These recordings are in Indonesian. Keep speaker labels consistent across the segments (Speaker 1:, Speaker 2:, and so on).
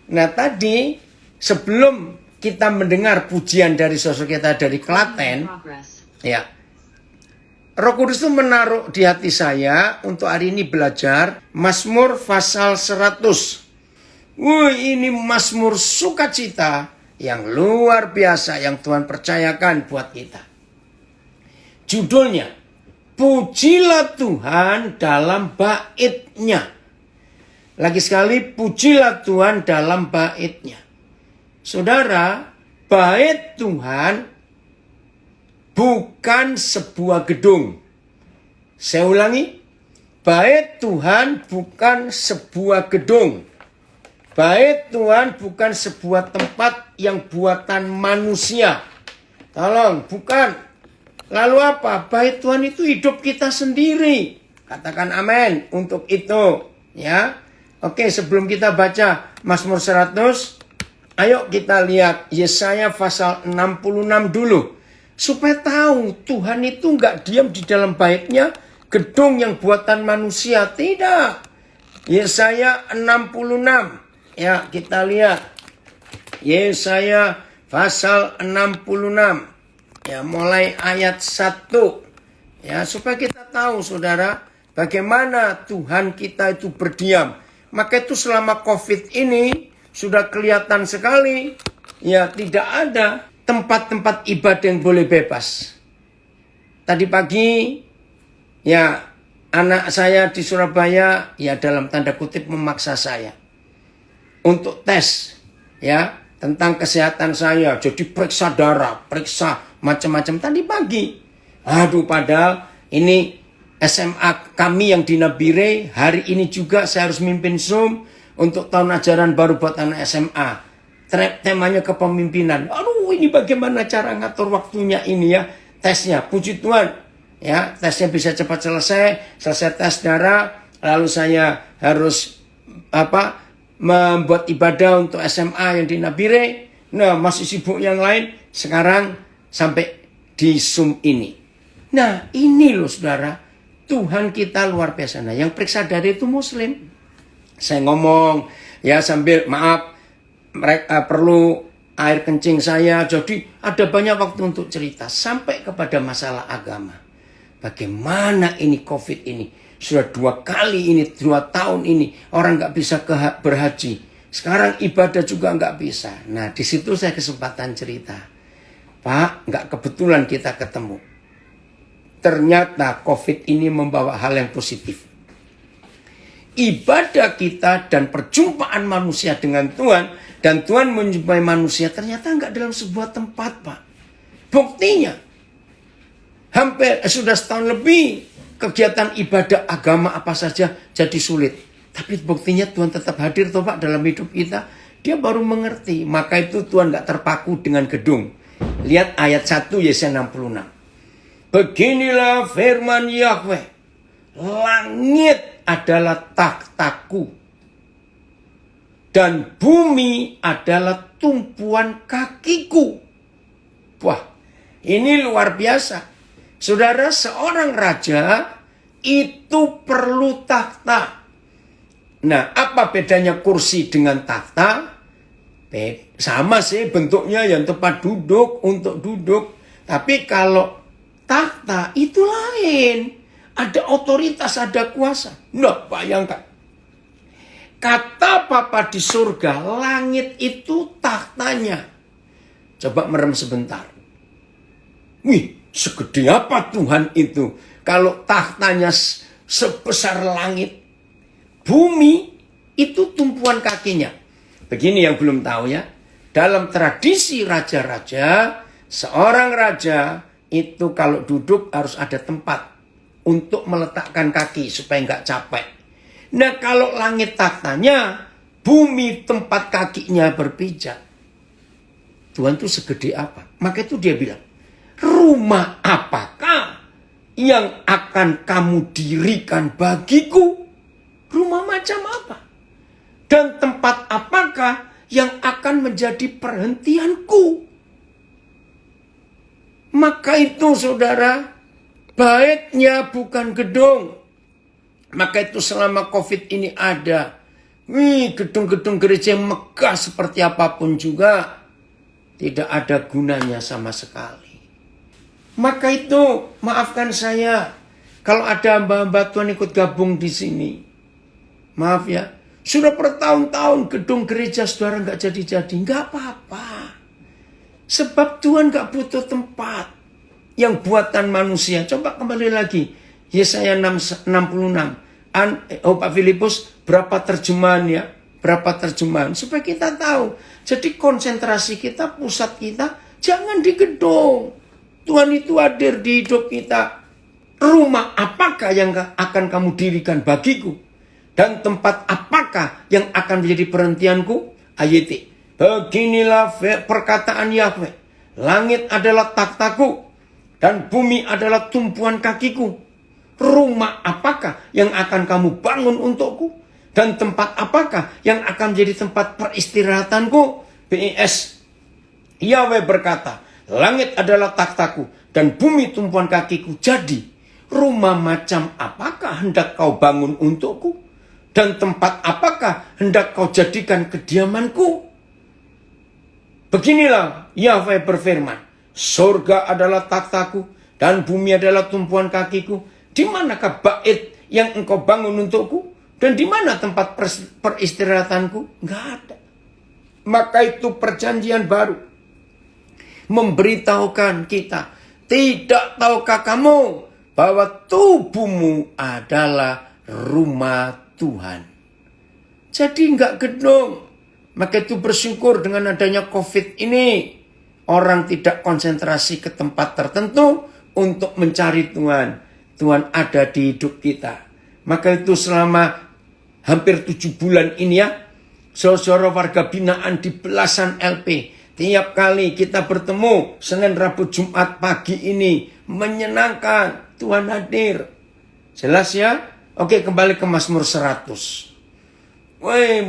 Speaker 1: Nah tadi sebelum kita mendengar pujian dari sosok kita dari Klaten, ya, Roh Kudus itu menaruh di hati saya untuk hari ini belajar Mazmur pasal 100. Ini Mazmur sukacita yang luar biasa yang Tuhan percayakan buat kita. Judulnya, Pujilah Tuhan dalam bait-Nya. Lagi sekali, pujilah Tuhan dalam bait-Nya. Saudara, bait Tuhan bukan sebuah gedung. Saya ulangi, bait Tuhan bukan sebuah gedung. Bait Tuhan bukan sebuah tempat yang buatan manusia. Tolong, bukan. Lalu apa? Bait Tuhan itu hidup kita sendiri. Katakan amin untuk itu. Ya. Oke, sebelum kita baca Mazmur 100, ayo kita lihat Yesaya pasal 66 dulu. Supaya tahu Tuhan itu nggak diam di dalam bait-Nya, gedung yang buatan manusia. Tidak. Yesaya 66. Ya, kita lihat. Yesaya pasal 66. Ya, mulai ayat 1. Ya, supaya kita tahu, saudara, bagaimana Tuhan kita itu berdiam. Maka itu selama COVID ini sudah kelihatan sekali. Ya, tidak ada tempat-tempat ibadah yang boleh bebas. Tadi pagi, ya, anak saya di Surabaya, ya dalam tanda kutip memaksa saya untuk tes, ya, tentang kesehatan saya. Jadi periksa darah, periksa macam-macam tadi pagi. Aduh, padahal ini SMA kami yang di Nabire, hari ini juga saya harus mimpin Zoom untuk tahun ajaran baru buat anak SMA. Temanya kepemimpinan. Aduh, ini bagaimana cara ngatur waktunya ini ya, tesnya. Puji Tuhan, ya, tesnya bisa cepat selesai tes darah, lalu saya harus membuat ibadah untuk SMA yang di Nabire. Nah, masih sibuk yang lain, sekarang sampai di Zoom ini. Nah, ini loh saudara, Tuhan kita luar biasa. Nah, yang periksa darah itu Muslim. Saya ngomong, ya sambil maaf, mereka perlu air kencing saya. Jadi ada banyak waktu untuk cerita sampai kepada masalah agama. Bagaimana ini COVID ini? Sudah 2 kali ini, 2 tahun ini orang nggak bisa berhaji. Sekarang ibadah juga nggak bisa. Nah, di situ saya kesempatan cerita. Pak, nggak kebetulan kita ketemu. Ternyata COVID ini membawa hal yang positif. Ibadah kita dan perjumpaan manusia dengan Tuhan, dan Tuhan menjumpai manusia, ternyata nggak dalam sebuah tempat, Pak. Buktinya, hampir sudah setahun lebih, kegiatan ibadah agama apa saja jadi sulit. Tapi buktinya Tuhan tetap hadir, toh Pak, dalam hidup kita. Dia baru mengerti, maka itu Tuhan nggak terpaku dengan gedung. Lihat ayat 1 Yesaya 66. Beginilah firman Yahweh. Langit adalah takhtaku dan bumi adalah tumpuan kakiku. Wah, ini luar biasa. Saudara, seorang raja itu perlu takhta. Nah, apa bedanya kursi dengan takhta? Sama sih bentuknya, yang tempat duduk untuk duduk. Tapi kalau takhta itu lain. Ada otoritas, ada kuasa. Nah, bayangkan. Kata Papa di surga, langit itu takhtanya. Coba merem sebentar. Wih, segede apa Tuhan itu? Kalau takhtanya sebesar langit. Bumi itu tumpuan kakinya. Begini yang belum tahu ya. Dalam tradisi raja-raja, seorang raja itu kalau duduk harus ada tempat untuk meletakkan kaki supaya nggak capek. Nah, kalau langit takhtanya, bumi tempat kakinya berpijak. Tuhan itu segede apa? Maka itu dia bilang, rumah apakah yang akan kamu dirikan bagiku? Rumah macam apa? Dan tempat apakah yang akan menjadi perhentianku? Maka itu saudara, bait-Nya bukan gedung. Maka itu selama COVID ini ada, Gedung-gedung gereja yang megah seperti apapun juga tidak ada gunanya sama sekali. Maka itu, maafkan saya, kalau ada hamba-hamba Tuhan ikut gabung di sini. Maaf ya, sudah bertahun-tahun gedung gereja saudara nggak jadi-jadi. Nggak apa-apa. Sebab Tuhan nggak butuh tempat yang buatan manusia. Coba kembali lagi. Yesaya 66. Pak Filipus, berapa terjemahan ya? Berapa terjemahan? Supaya kita tahu. Jadi konsentrasi kita, pusat kita, jangan di gedung. Tuhan itu hadir di hidup kita. Rumah apakah yang akan kamu dirikan bagiku? Dan tempat apakah yang akan menjadi perhentianku? Ayat. Beginilah perkataan Yahweh. Langit adalah takhtaku dan bumi adalah tumpuan kakiku. Rumah apakah yang akan kamu bangun untukku? Dan tempat apakah yang akan menjadi tempat peristirahatanku? BIS. Yahweh berkata, langit adalah takhtaku dan bumi tumpuan kakiku. Jadi, rumah macam apakah hendak kau bangun untukku? Dan tempat apakah hendak kau jadikan kediamanku? Beginilah Yahweh berfirman, surga adalah takhtaku dan bumi adalah tumpuan kakiku. Di manakah bait yang engkau bangun untukku? Dan di mana tempat peristirahatanku? Enggak ada. Maka itu perjanjian baru memberitahukan kita, tidak tahukah kamu bahwa tubuhmu adalah rumah Tuhan. Jadi enggak gedung. Maka itu bersyukur dengan adanya COVID ini. Orang tidak konsentrasi ke tempat tertentu untuk mencari Tuhan. Tuhan ada di hidup kita. Maka itu selama hampir 7 bulan ini ya, saudara warga binaan di belasan LP, tiap kali kita bertemu Senin, Rabu, Jumat pagi ini menyenangkan. Tuhan hadir. Jelas ya? Oke, kembali ke Mazmur 100.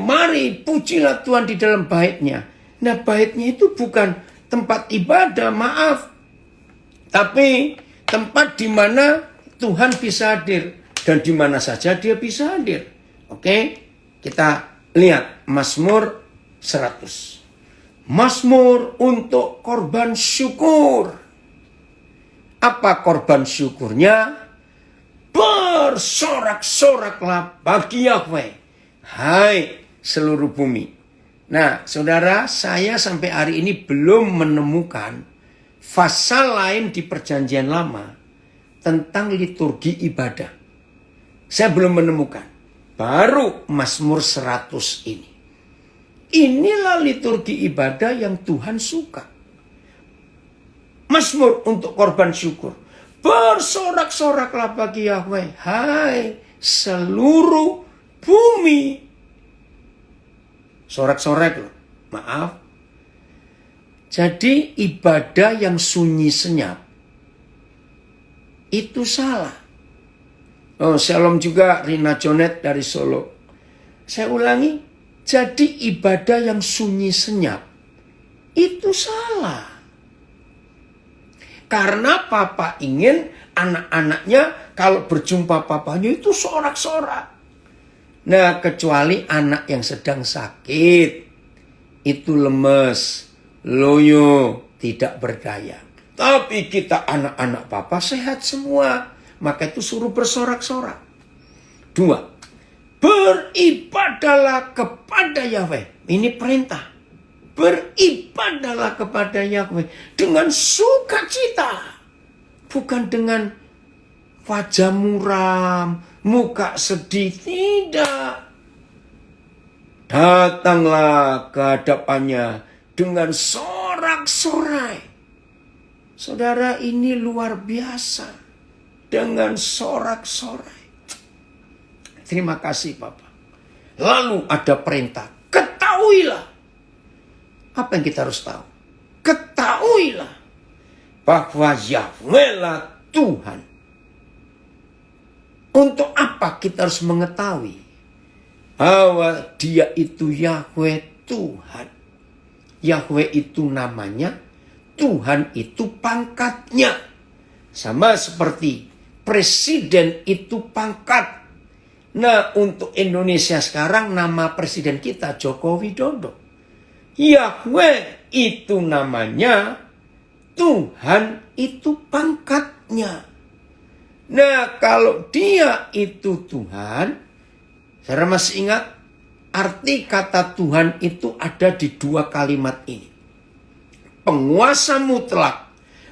Speaker 1: Mari pujilah Tuhan di dalam baitnya. Nah, baitnya itu bukan tempat ibadah, maaf. Tapi tempat di mana Tuhan bisa hadir. Dan di mana saja dia bisa hadir. Oke, kita lihat Mazmur 100. Mazmur untuk korban syukur. Apa korban syukurnya? Bersorak-soraklah bagi Yahweh, hai seluruh bumi. Nah, saudara, saya sampai hari ini belum menemukan pasal lain di Perjanjian Lama tentang liturgi ibadah. Saya belum menemukan. Baru Mazmur 100 ini. Inilah liturgi ibadah yang Tuhan suka. Mazmur untuk korban syukur. Bersorak-soraklah bagi Yahweh, hai seluruh bumi. Sorak-sorak loh, maaf. Jadi ibadah yang sunyi senyap itu salah. Oh, shalom juga Rina Jonet dari Solo. Saya ulangi, jadi ibadah yang sunyi senyap itu salah. Karena papa ingin anak-anaknya kalau berjumpa papanya itu sorak-sorak. Nah, kecuali anak yang sedang sakit, itu lemes, loyo, tidak berdaya. Tapi kita anak-anak papa sehat semua. Maka itu suruh bersorak-sorak. 2. Beribadahlah kepada Yahweh. Ini perintah. Beribadahlah kepada Yahweh dengan sukacita. Bukan dengan wajah muram, muka sedih. Tidak. Datanglah ke hadapannya dengan sorak-sorai. Saudara, ini luar biasa. Dengan sorak-sorai. Terima kasih Bapak. Lalu ada perintah. Ketahuilah. Apa yang kita harus tahu? Ketahuilah bahwa Yahweh lah Tuhan. Untuk apa kita harus mengetahui bahwa dia itu Yahweh Tuhan? Yahweh itu namanya, Tuhan itu pangkatnya. Sama seperti presiden itu pangkat. Nah, untuk Indonesia sekarang nama presiden kita Joko Widodo. Yahweh itu namanya, Tuhan itu pangkatnya. Nah, kalau dia itu Tuhan, saya masih ingat arti kata Tuhan itu ada di dua kalimat ini. Penguasa mutlak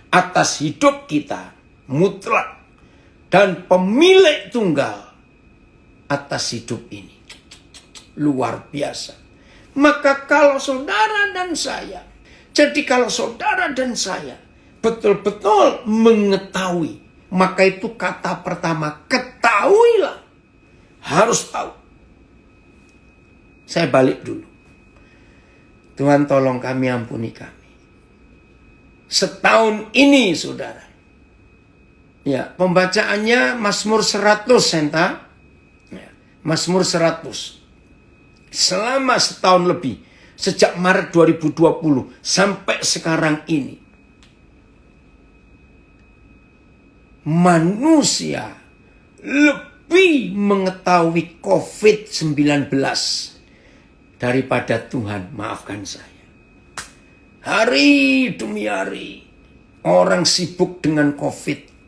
Speaker 1: atas hidup kita, mutlak. Dan pemilik tunggal atas hidup ini. Luar biasa. Maka kalau saudara dan saya, jadi kalau saudara dan saya betul-betul mengetahui, maka itu kata pertama, ketahuilah. Harus tahu. Saya balik dulu. Tuhan tolong kami, ampuni kami. Setahun ini saudara. Ya, pembacaannya Mazmur 100 Senta. Ya, Mazmur 100. Selama setahun lebih. Sejak Maret 2020 sampai sekarang ini. Manusia lebih mengetahui COVID-19 daripada Tuhan, maafkan saya. Hari demi hari orang sibuk dengan COVID.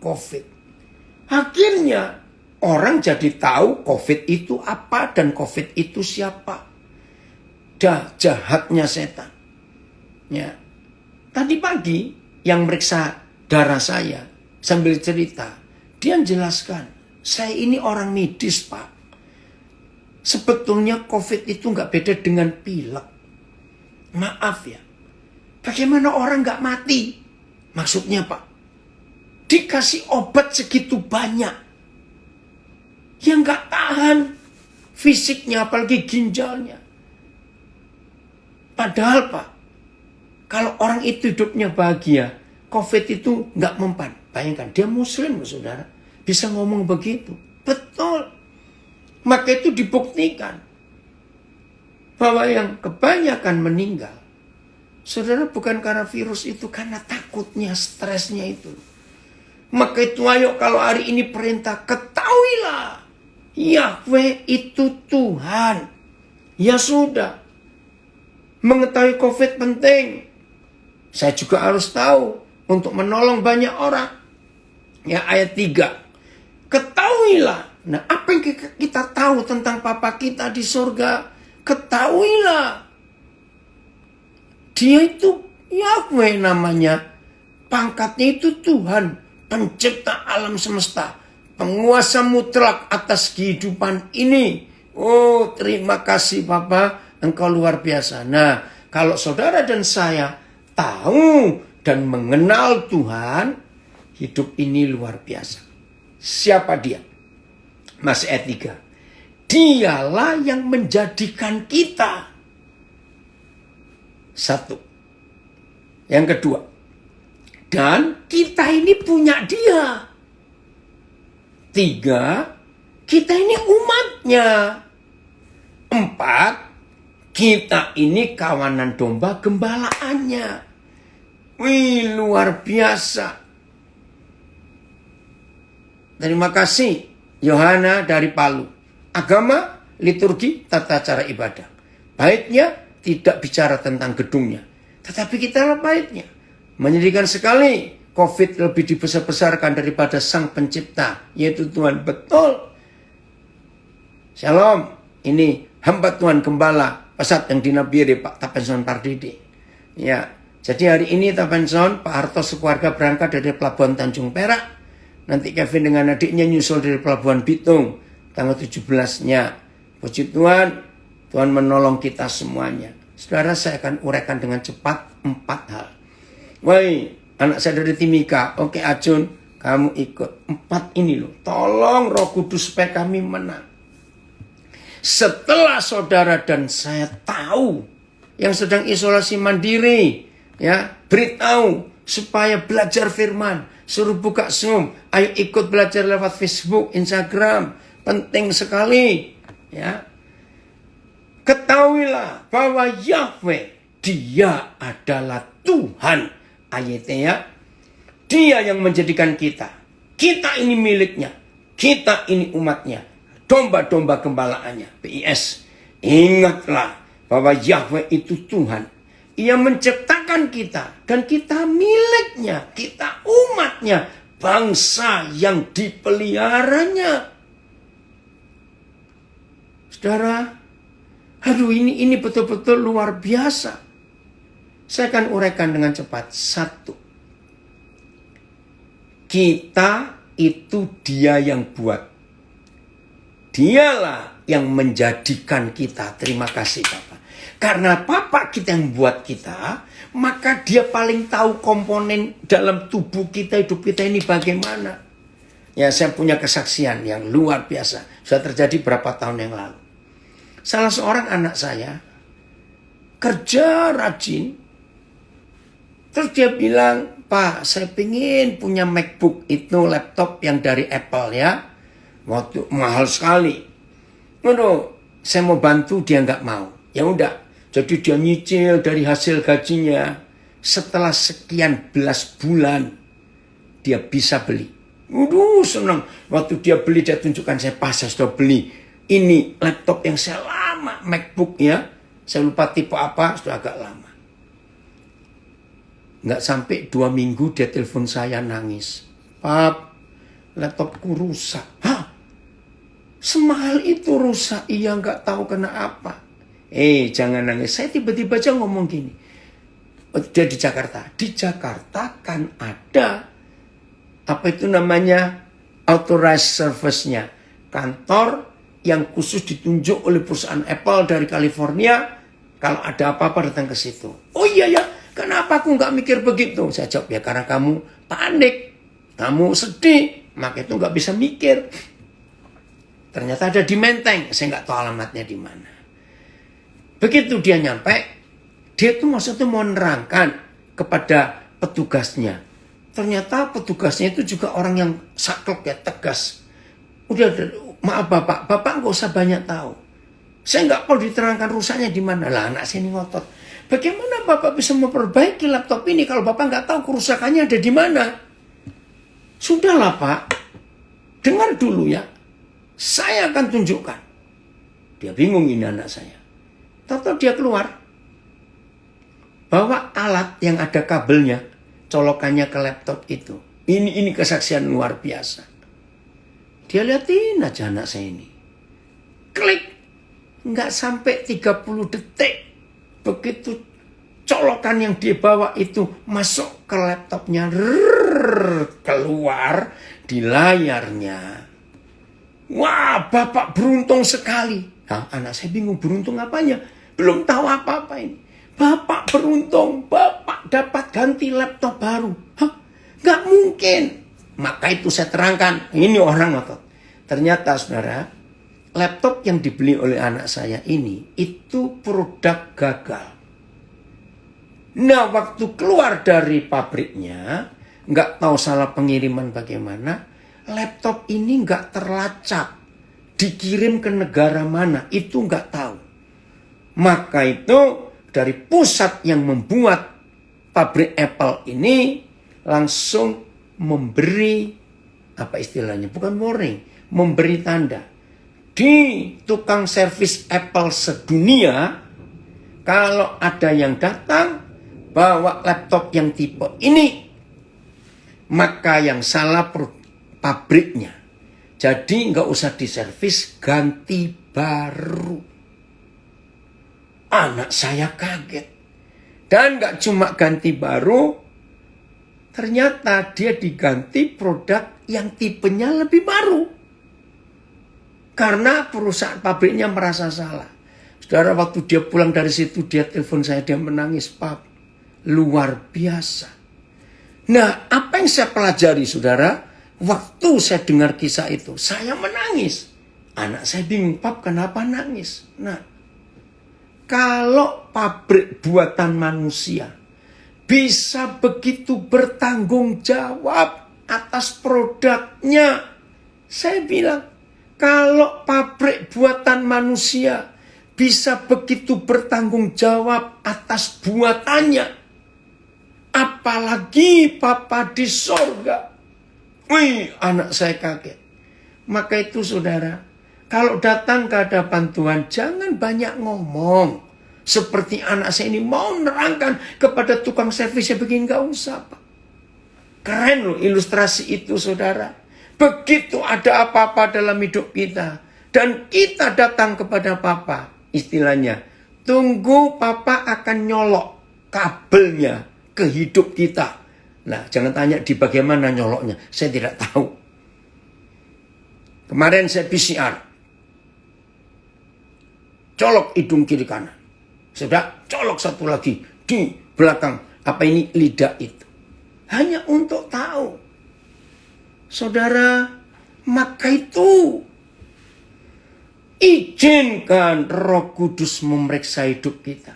Speaker 1: Akhirnya orang jadi tahu COVID itu apa dan COVID itu siapa. Dah jahatnya setan. Ya. Tadi pagi yang meriksa darah saya sambil cerita, dia menjelaskan, saya ini orang medis Pak. Sebetulnya COVID itu nggak beda dengan pilek. Maaf ya. Bagaimana orang nggak mati? Maksudnya Pak, dikasih obat segitu banyak. Yang nggak tahan fisiknya, apalagi ginjalnya. Padahal Pak, kalau orang itu hidupnya bahagia, COVID itu nggak mempan. Bayangkan, dia muslim saudara. Bisa ngomong begitu. Betul. Maka itu dibuktikan. Bahwa yang kebanyakan meninggal. Saudara, bukan karena virus itu, karena takutnya, stresnya itu. Maka itu ayo kalau hari ini perintah, ketahuilah. Yahweh itu Tuhan. Ya sudah. Mengetahui COVID penting. Saya juga harus tahu. Untuk menolong banyak orang. Ya, ayat 3. Ketahuilah. Nah, apa yang kita tahu tentang Papa kita di surga? Ketahuilah. Dia itu Yahweh namanya. Pangkatnya itu Tuhan. Pencipta alam semesta. Penguasa mutlak atas kehidupan ini. Oh, terima kasih Papa. Engkau luar biasa. Nah, kalau saudara dan saya tahu dan mengenal Tuhan, hidup ini luar biasa. Siapa dia? Masih ayat 3. Dialah yang menjadikan kita. 1. Yang kedua. Dan kita ini punya dia. 3. Kita ini umatnya. 4. Kita ini kawanan domba gembalaannya. Wih, luar biasa. Terima kasih Yohana dari Palu. Agama, liturgi, tata cara ibadah. Baiknya tidak bicara tentang gedungnya. Tetapi kita baiknya. Menyedihkan sekali COVID lebih dibesar-besarkan daripada Sang Pencipta, yaitu Tuhan. Betul. Shalom. Ini hamba Tuhan Gembala Pesat yang dinabiri Pak Tapenson Pardede. Ya. Jadi hari ini Tapenson, Pak Harto sekeluarga berangkat dari Pelabuhan Tanjung Perak. Nanti Kevin dengan adiknya nyusul dari Pelabuhan Bitung. Tanggal 17-nya. Puji Tuhan, Tuhan menolong kita semuanya. Saudara, saya akan uraikan dengan cepat 4 hal. Woi, anak saya dari Timika. Oke Acun, kamu ikut. 4 ini loh. Tolong Roh Kudus supaya kami menang. Setelah saudara dan saya tahu yang sedang isolasi mandiri, ya, beritahu supaya belajar firman, suruh buka Zoom, ayo ikut belajar lewat Facebook, Instagram, penting sekali, ya. Ketahuilah bahwa Yahweh, dia adalah Tuhan, ayatnya ya. Dia yang menjadikan kita. Kita ini miliknya, kita ini umatnya. domba-domba gembalaannya. PIS, ingatlah bahwa Yahweh itu Tuhan. Ia menciptakan kita dan kita miliknya, kita umatnya, bangsa yang dipeliharanya. Saudara, aduh ini betul-betul luar biasa. Saya akan uraikan dengan cepat. 1. Kita itu Dia yang buat. Dialah yang menjadikan kita. Terima kasih Bapak. Karena Bapak kita yang buat kita, maka Dia paling tahu komponen dalam tubuh kita, hidup kita ini bagaimana. Ya, saya punya kesaksian yang luar biasa. Sudah terjadi berapa tahun yang lalu. Salah seorang anak saya kerja rajin. Terus dia bilang, Pak, saya pengen punya MacBook, itu laptop yang dari Apple ya. Waktu mahal sekali. Waduh, saya mau bantu, dia nggak mau. Ya udah. Jadi dia nyicil dari hasil gajinya. Setelah sekian belas bulan, dia bisa beli. Waduh, senang. Waktu dia beli, dia tunjukkan saya, Pak, saya sudah beli. Ini laptop yang saya lama, MacBook ya. Saya lupa tipe apa, sudah agak lama. Nggak sampai 2 minggu, dia telepon saya nangis. Pak, laptopku rusak. Hah? Semahal itu rusak? Iya, nggak tahu kena apa. Jangan nangis. Saya tiba-tiba aja ngomong gini. Dia di Jakarta. Di Jakarta kan ada apa itu namanya authorized service-nya. Kantor yang khusus ditunjuk oleh perusahaan Apple dari California. Kalau ada apa-apa datang ke situ. Oh iya ya, kenapa aku nggak mikir begitu? Saya jawab, ya karena kamu panik. Kamu sedih. Maka itu nggak bisa mikir. Ternyata ada di Menteng. Saya nggak tahu alamatnya di mana. Begitu dia nyampe, dia tuh maksudnya mau menerangkan kepada petugasnya. Ternyata petugasnya itu juga orang yang saklek ya, tegas. Udah, maaf Bapak nggak usah banyak tahu. Saya nggak perlu diterangkan rusaknya di mana. Lah anak saya ini ngotot. Bagaimana Bapak bisa memperbaiki laptop ini kalau Bapak nggak tahu kerusakannya ada di mana? Sudahlah Pak, dengar dulu ya. Saya akan tunjukkan. Dia bingung ini anak saya. Tahu dia keluar, bawa alat yang ada kabelnya, colokannya ke laptop itu. Ini kesaksian luar biasa. Dia liatin aja anak saya ini. Klik, nggak sampai 30 detik. Begitu colokan yang dia bawa itu masuk ke laptopnya, keluar di layarnya. Wah, Bapak beruntung sekali. Nah, anak saya bingung, beruntung apanya? Belum tahu apa-apa ini. Bapak beruntung, Bapak dapat ganti laptop baru. Hah? Gak mungkin. Maka itu saya terangkan, ini orang ngotot. Ternyata saudara, laptop yang dibeli oleh anak saya ini, itu produk gagal. Nah, waktu keluar dari pabriknya, gak tahu salah pengiriman bagaimana, laptop ini gak terlacak. Dikirim ke negara mana, itu gak tahu. Maka itu dari pusat yang membuat pabrik Apple ini langsung memberi, apa istilahnya, bukan warning, memberi tanda. Di tukang servis Apple sedunia, kalau ada yang datang bawa laptop yang tipe ini, maka yang salah pabriknya. Jadi nggak usah diservis, ganti baru. Anak saya kaget. Dan gak cuma ganti baru, ternyata dia diganti produk yang tipenya lebih baru. Karena perusahaan pabriknya merasa salah. Saudara, waktu dia pulang dari situ, dia telepon saya, dia menangis. Pap, luar biasa. Nah, apa yang saya pelajari saudara? Waktu saya dengar kisah itu, saya menangis. Anak saya bingung, Pap kenapa nangis? Nah, kalau pabrik buatan manusia bisa begitu bertanggung jawab atas produknya. Saya bilang, kalau pabrik buatan manusia bisa begitu bertanggung jawab atas buatannya, apalagi Papa di sorga. Wih, anak saya kaget. Maka itu saudara, Kalau datang ke hadapan Tuhan, jangan banyak ngomong. Seperti anak saya ini mau nerangkan kepada tukang servisnya begini, nggak usah Pak. Keren loh ilustrasi itu saudara. Begitu ada apa-apa dalam hidup kita, dan kita datang kepada Papa, istilahnya, tunggu Papa akan nyolok kabelnya ke hidup kita. Nah, jangan tanya di bagaimana nyoloknya, saya tidak tahu. Kemarin saya PCR, colok hidung kiri kanan. Sudah colok satu lagi di belakang lidah itu. Hanya untuk tahu. Saudara, maka itu izinkan Roh Kudus memeriksa hidup kita.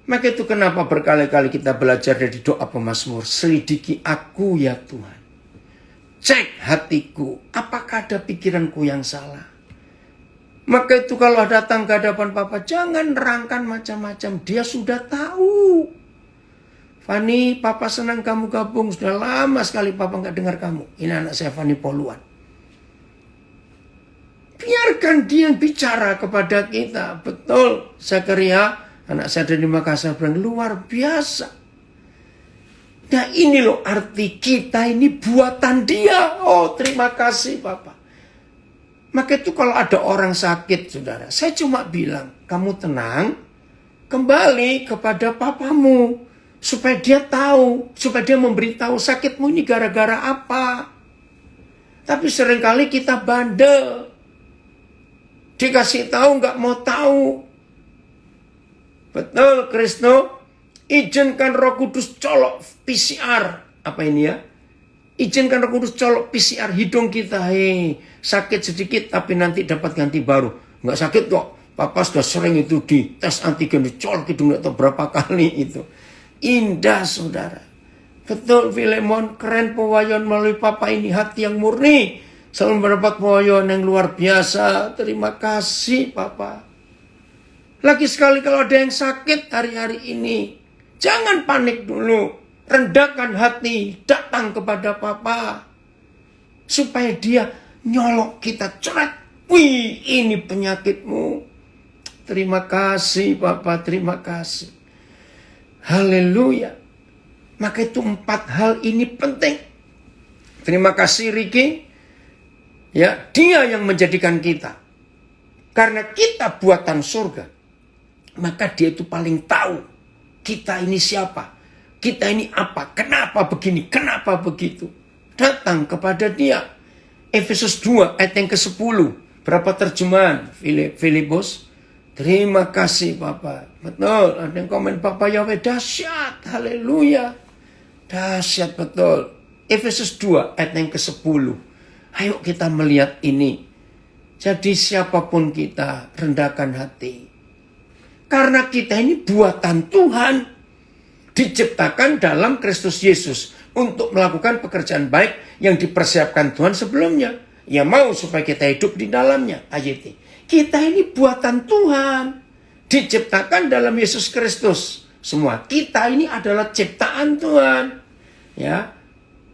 Speaker 1: Maka itu kenapa berkali-kali kita belajar dari doa pemazmur. Selidiki aku ya Tuhan. Cek hatiku, apakah ada pikiranku yang salah. Maka itu kalau datang ke hadapan Papa, jangan nerangkan macam-macam. Dia sudah tahu. Fani, Papa senang kamu gabung. Sudah lama sekali Papa nggak dengar kamu. Ini anak saya Fani Poluan. Biarkan dia bicara kepada kita. Betul, Zakaria, anak saya dari Makassar, bilang luar biasa. Nah ini loh arti kita ini buatan dia. Oh terima kasih Papa. Maka itu kalau ada orang sakit, saudara, saya cuma bilang, kamu tenang, kembali kepada papamu. Supaya dia tahu, supaya dia memberitahu sakitmu ini gara-gara apa. Tapi seringkali kita bandel. Dikasih tahu nggak mau tahu. Betul, Krisno? Izinkan Roh Kudus colok PCR. Apa ini ya? Izinkan Roh Kudus colok PCR hidung kita. Hei, sakit sedikit tapi nanti dapat ganti baru. Nggak sakit kok. Papa sudah sering itu di tes antigen, dicolok hidung atau berapa kali itu. Indah saudara. Betul Filemon, keren pewayon melalui Papa ini. Hati yang murni. Selalu mendapat pewayon yang luar biasa. Terima kasih Papa. Lagi sekali kalau ada yang sakit hari-hari ini. Jangan panik dulu. Rendahkan hati, datang kepada Papa. Supaya dia nyolok kita, ceret. Wih, ini penyakitmu. Terima kasih Papa, terima kasih. Haleluya. Maka itu 4 hal ini penting. Terima kasih Ricky. Ya, dia yang menjadikan kita. Karena kita buatan surga. Maka dia itu paling tahu. Kita ini siapa. Kita ini apa? Kenapa begini? Kenapa begitu? Datang kepada dia. Efesus 2 ayat yang ke-10. Berapa terjemahan? Filipus. Terima kasih Papa. Betul. Ada yang komen Papa Yahweh dahsyat. Haleluya. Dahsyat betul. Efesus 2 ayat yang ke-10. Ayo kita melihat ini. Jadi siapapun kita, rendahkan hati. Karena kita ini buatan Tuhan. Diciptakan dalam Kristus Yesus untuk melakukan pekerjaan baik yang dipersiapkan Tuhan sebelumnya. Ia mau supaya kita hidup di dalamnya. Ayat ini. Kita ini buatan Tuhan. Diciptakan dalam Yesus Kristus. Semua. Kita ini adalah ciptaan Tuhan. Ya.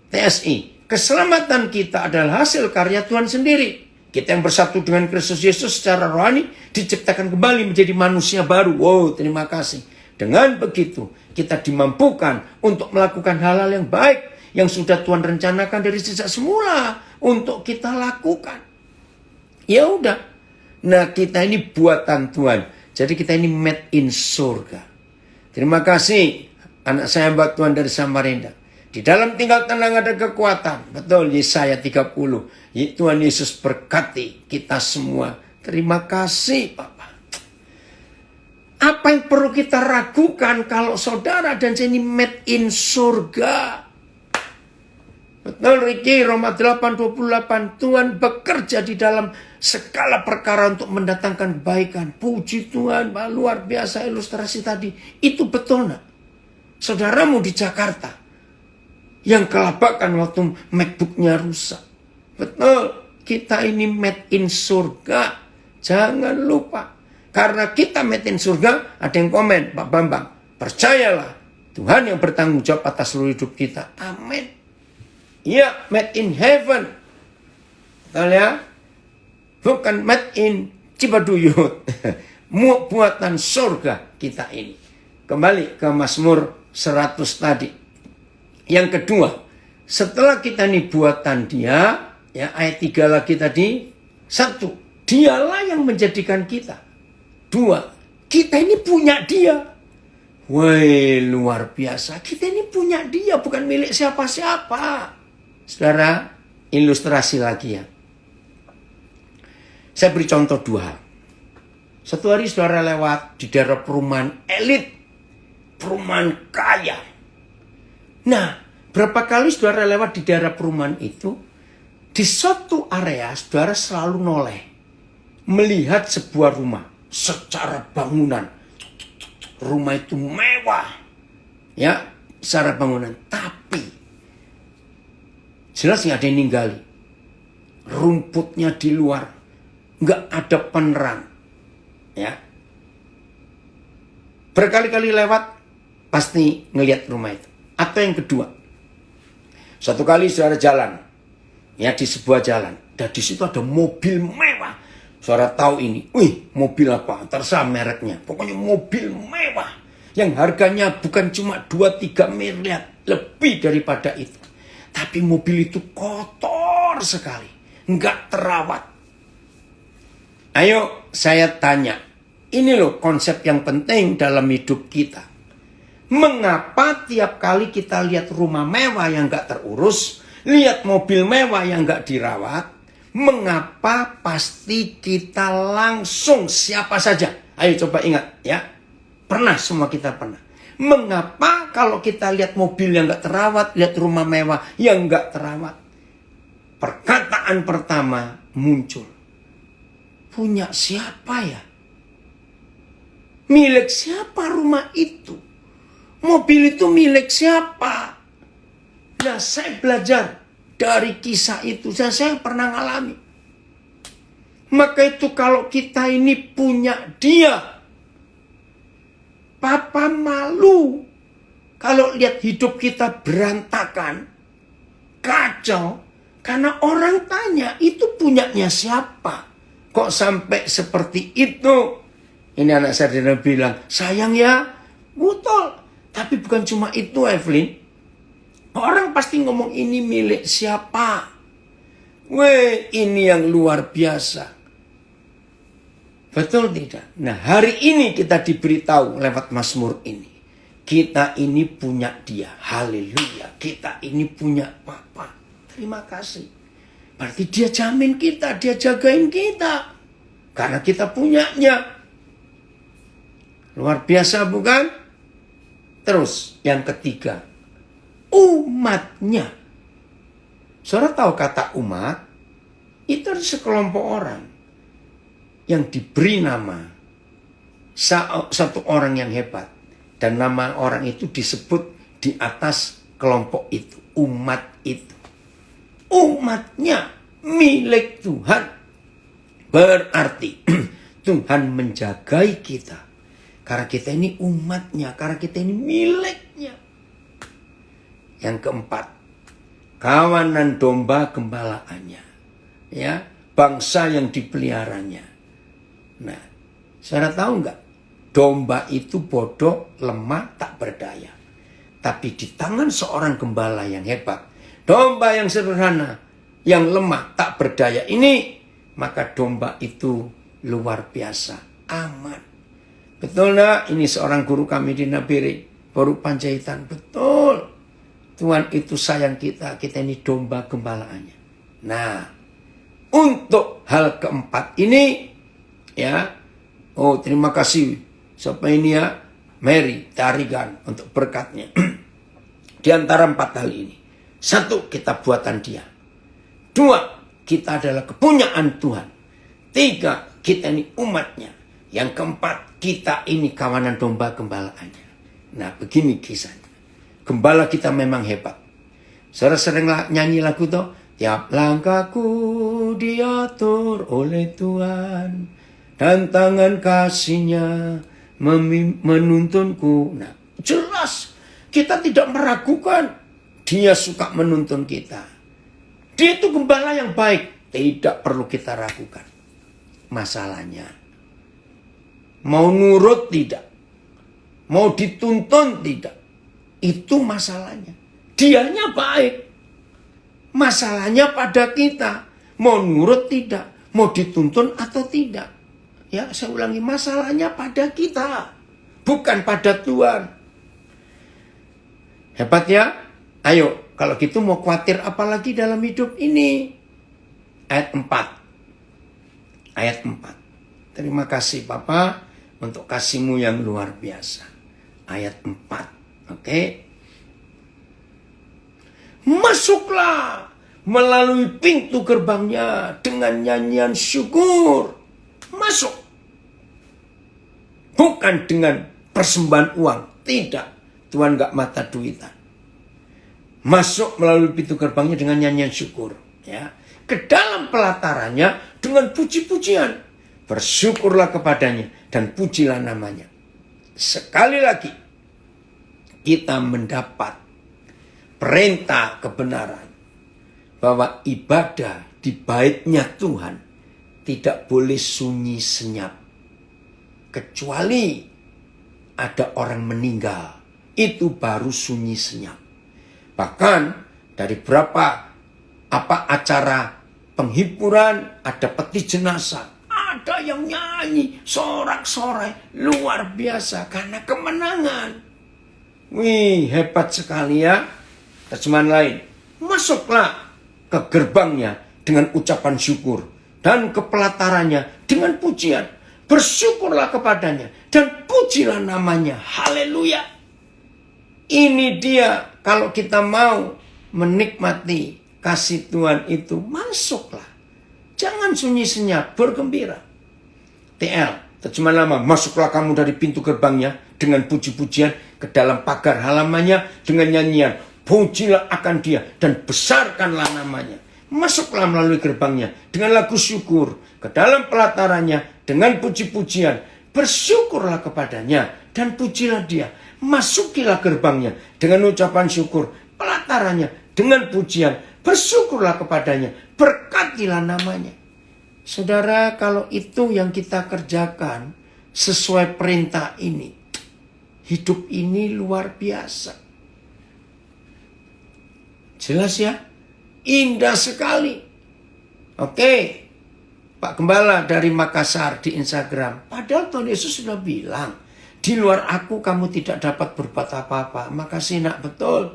Speaker 1: TSI. Keselamatan kita adalah hasil karya Tuhan sendiri. Kita yang bersatu dengan Kristus Yesus secara rohani diciptakan kembali menjadi manusia baru. Wow, terima kasih. Dengan begitu, kita dimampukan untuk melakukan hal-hal yang baik yang sudah Tuhan rencanakan dari sejak semula untuk kita lakukan. Ya udah. Nah, kita ini buatan Tuhan. Jadi kita ini made in surga. Terima kasih anak saya Mbak Tuhan dari Samarinda. Di dalam tinggal tenang ada kekuatan. Betul, Yesaya 30. Tuhan Yesus berkati kita semua. Terima kasih Bapak. Apa yang perlu kita ragukan kalau saudara dan saya ini made in surga? Betul Ricky, Roma 8:28. Tuhan bekerja di dalam segala perkara untuk mendatangkan kebaikan. Puji Tuhan, luar biasa ilustrasi tadi. Itu betul nak? Saudaramu di Jakarta yang kelabakan waktu MacBook-nya rusak. Betul, kita ini made in surga. Jangan lupa. Karena kita made in surga, ada yang komen, Pak Bambang, percayalah, Tuhan yang bertanggung jawab atas seluruh hidup kita. Amin. Ya, made in heaven. Betul ya? bukan made in Cibaduyut. Buatan surga kita ini. Kembali ke Mazmur 100 tadi. Yang kedua, setelah kita ini buatan dia, ya ayat 3 lagi tadi. 1, dialah yang menjadikan kita. 2, kita ini punya dia. Woi, luar biasa. Kita ini punya dia, bukan milik siapa-siapa. Saudara, ilustrasi lagi ya. Saya beri contoh 2 hal. Satu hari saudara lewat di daerah perumahan elit, perumahan kaya. Nah, berapa kali saudara lewat di daerah perumahan itu, di suatu area saudara selalu noleh, melihat sebuah rumah secara bangunan. Rumah itu mewah, ya, secara bangunan. Tapi jelas nggak ada yang ninggali. Rumputnya di luar, nggak ada penerang. Ya, berkali-kali lewat pasti ngelihat rumah itu. Atau yang kedua, satu kali saudara jalan, ya di sebuah jalan, dan di situ ada mobil mewah. Saudara tahu ini, wih mobil apa? Terserah mereknya. Pokoknya mobil mewah yang harganya bukan cuma 2-3 miliar, lebih daripada itu. Tapi mobil itu kotor sekali, nggak terawat. Ayo saya tanya, ini loh konsep yang penting dalam hidup kita. Mengapa tiap kali kita lihat rumah mewah yang gak terurus, lihat mobil mewah yang gak dirawat, mengapa pasti kita langsung siapa saja? Ayo coba ingat ya. Pernah, semua kita pernah. Mengapa kalau kita lihat mobil yang gak terawat, lihat rumah mewah yang gak terawat, perkataan pertama muncul, punya siapa ya? Milik siapa rumah itu? Mobil itu milik siapa? Nah, saya belajar dari kisah itu. Saya pernah ngalami. Maka itu kalau kita ini punya dia, papa malu kalau lihat hidup kita berantakan, kacau, karena orang tanya itu punyanya siapa? Kok sampai seperti itu? Ini anak saya bilang, sayang ya, betul. Tapi bukan cuma itu, Evelyn. Orang pasti ngomong ini milik siapa? Weh, ini yang luar biasa. Betul tidak? Nah, hari ini kita diberitahu lewat Mazmur ini. Kita ini punya dia. Haleluya. Kita ini punya Papa. Terima kasih. Berarti dia jamin kita, dia jagain kita. Karena kita punyanya. Luar biasa bukan? Terus yang ketiga, umatnya. Saudara tahu kata umat? Itu sekelompok orang yang diberi nama satu orang yang hebat. Dan nama orang itu disebut di atas kelompok itu. Umat itu. Umatnya milik Tuhan. Berarti Tuhan menjagai kita. Karena kita ini umatnya, karena kita ini miliknya. Yang keempat, kawanan domba gembalaannya. Ya, bangsa yang dipeliharanya. Nah, saudara tahu nggak? Domba itu bodoh, lemah, tak berdaya. Tapi di tangan seorang gembala yang hebat, domba yang sederhana, yang lemah, tak berdaya ini, maka domba itu luar biasa, aman. Betul nak? Ini seorang guru kami di Nabire, baru Panjaitan. Betul. Tuhan itu sayang kita. Kita ini domba gembalaannya. Nah, untuk hal keempat ini, ya. Oh, terima kasih. Siapa ini ya? Mary Tarigan untuk berkatnya. Di antara 4 hal ini. 1, kita buatan dia. 2, kita adalah kepunyaan Tuhan. 3, kita ini umatnya. Yang keempat, kita ini kawanan domba gembalaannya. Nah, begini kisahnya. Gembala kita memang hebat. Saudara sering nyanyi lagu tuh. Tiap langkahku diatur oleh Tuhan. Dan tangan kasih-Nya menuntunku. Nah, jelas kita tidak meragukan. Dia suka menuntun kita. Dia itu gembala yang baik. Tidak perlu kita ragukan. masalahnya. Mau nurut tidak. Mau dituntun tidak. Itu masalahnya. Dianya baik. Masalahnya pada kita. Mau nurut tidak. Mau dituntun atau tidak. Ya, saya ulangi, masalahnya pada kita. Bukan pada Tuhan. Hebat ya? Ayo, kalau gitu mau khawatir apalagi dalam hidup ini. Ayat 4. Ayat 4. Terima kasih Papa untuk kasih-Mu yang luar biasa. Ayat 4. Oke. Masuklah melalui pintu gerbangnya dengan nyanyian syukur. Masuk. Bukan dengan persembahan uang. Tidak. Tuhan gak mata duitan. Masuk melalui pintu gerbangnya dengan nyanyian syukur. Ya. Ke dalam pelatarannya dengan puji-pujian. Bersyukurlah kepadanya dan pujilah namanya. Sekali lagi. Kita mendapat perintah kebenaran. Bahwa ibadah di baitnya Tuhan tidak boleh sunyi senyap. Kecuali ada orang meninggal. Itu baru sunyi senyap. Bahkan dari berapa acara penghiburan, ada peti jenazah. Ada yang nyanyi, sorak-sorai. Luar biasa karena kemenangan. Wih, hebat sekali ya. Terjemahan lain. Masuklah ke gerbangnya dengan ucapan syukur. Dan ke pelatarannya dengan pujian. Bersyukurlah kepadanya. Dan pujilah namanya. Haleluya. Ini dia kalau kita mau menikmati kasih Tuhan itu. Masuklah. Jangan sunyi senyap. Bergembira. TL. Terjemahan lama. Masuklah kamu dari pintu gerbangnya. Dengan puji-pujian ke dalam pagar halamannya. Dengan nyanyian. Pujilah akan dia. Dan besarkanlah namanya. Masuklah melalui gerbangnya dengan lagu syukur. Ke dalam pelatarannya dengan puji-pujian. Bersyukurlah kepadanya dan pujilah dia. Masukilah gerbangnya dengan ucapan syukur. Pelatarannya dengan pujian. Bersyukurlah kepadanya. Berkatilah namanya. Saudara, kalau itu yang kita kerjakan sesuai perintah ini. Hidup ini luar biasa. Jelas ya? Indah sekali. Oke. Pak Gembala dari Makassar di Instagram. Padahal Tuhan Yesus sudah bilang. Di luar aku kamu tidak dapat berbuat apa-apa. Makasih nak, betul.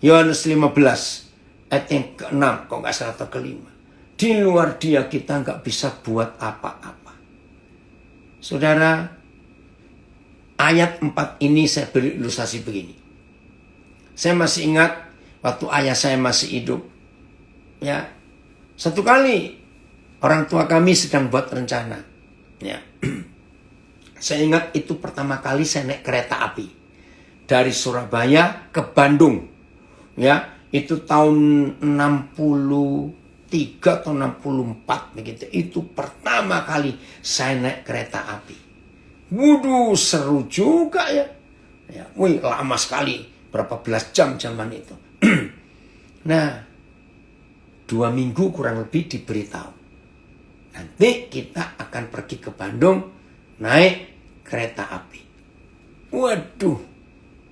Speaker 1: Yohanes 15. Ayat yang ke-6. Kok gak salah atau ke-5. Di luar dia kita gak bisa buat apa-apa. Saudara. Ayat 4 ini saya beri ilustrasi begini. Saya masih ingat. Waktu ayah saya masih hidup. Ya. Satu kali orang tua kami sedang buat rencana. Ya. Saya ingat itu pertama kali saya naik kereta api. Dari Surabaya ke Bandung. Ya. Itu tahun 63 atau 64 begitu. Itu pertama kali saya naik kereta api. Waduh, seru juga ya. Ya. Wih, lama sekali. Berapa belas jam zaman itu. Nah, 2 minggu kurang lebih diberitahu. Nanti kita akan pergi ke Bandung naik kereta api. Waduh,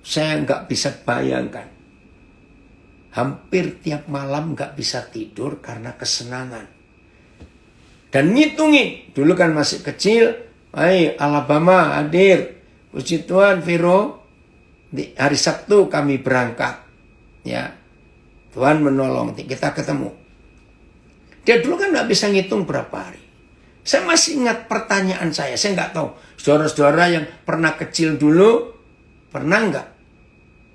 Speaker 1: saya nggak bisa bayangkan. Hampir tiap malam nggak bisa tidur karena kesenangan. Dan ngitungin, dulu kan masih kecil. Hai, Alabama hadir. Puji Tuhan, Viro. Di hari Sabtu kami berangkat. Ya, Tuhan menolong, kita ketemu. Dia dulu kan nggak bisa ngitung berapa hari. Saya masih ingat pertanyaan saya nggak tahu. Saudara-saudara yang pernah kecil dulu, pernah nggak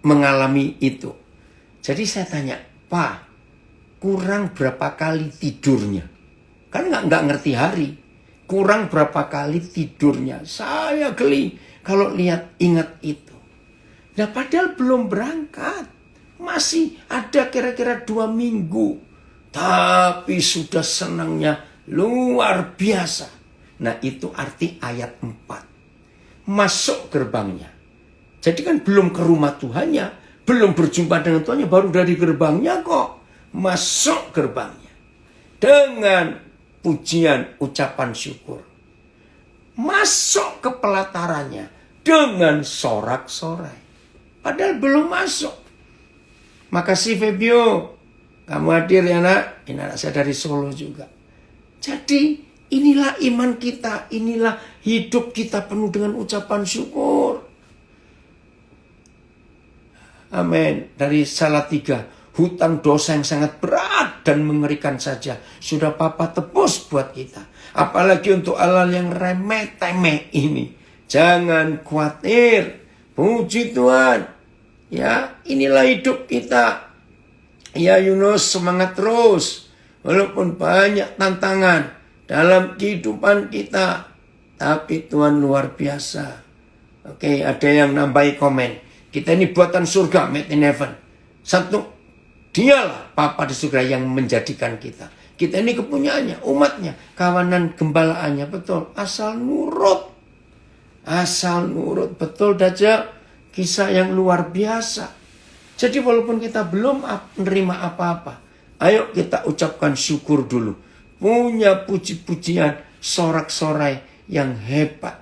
Speaker 1: mengalami itu? Jadi saya tanya, Pak, kurang berapa kali tidurnya? Kan nggak ngerti hari. Kurang berapa kali tidurnya? Saya geli kalau ingat itu. Nah, padahal belum berangkat. Masih ada kira-kira 2 minggu. Tapi sudah senangnya luar biasa. Nah, itu arti ayat 4. Masuk gerbangnya. Jadi kan belum ke rumah Tuhannya. Belum berjumpa dengan Tuhannya. Baru dari gerbangnya kok. Masuk gerbangnya. Dengan pujian, ucapan syukur. Masuk ke pelatarannya dengan sorak-sorai. Padahal belum masuk. Makasih Febio, kamu hadir ya nak. Ini anak saya dari Solo juga. Jadi inilah iman kita, inilah hidup kita penuh dengan ucapan syukur. Amin. Dari Salatiga, hutang dosa yang sangat berat dan mengerikan saja sudah Papa tebus buat kita. Apalagi untuk hal yang remeh-temeh ini. Jangan khawatir. Puji Tuhan. Ya, inilah hidup kita. Ya Yunus, semangat terus. Walaupun banyak tantangan dalam kehidupan kita. Tapi Tuhan luar biasa. Oke, ada yang nambahi komen. Kita ini buatan surga, made in heaven. Satu, dialah Papa di surga yang menjadikan kita. Kita ini kepunyaannya, umatnya, kawanan gembalaannya, betul. Asal nurut. Asal nurut, betul Daja. Kisah yang luar biasa. Jadi walaupun kita belum menerima apa-apa, ayo kita ucapkan syukur dulu. Punya puji-pujian, sorak-sorai yang hebat.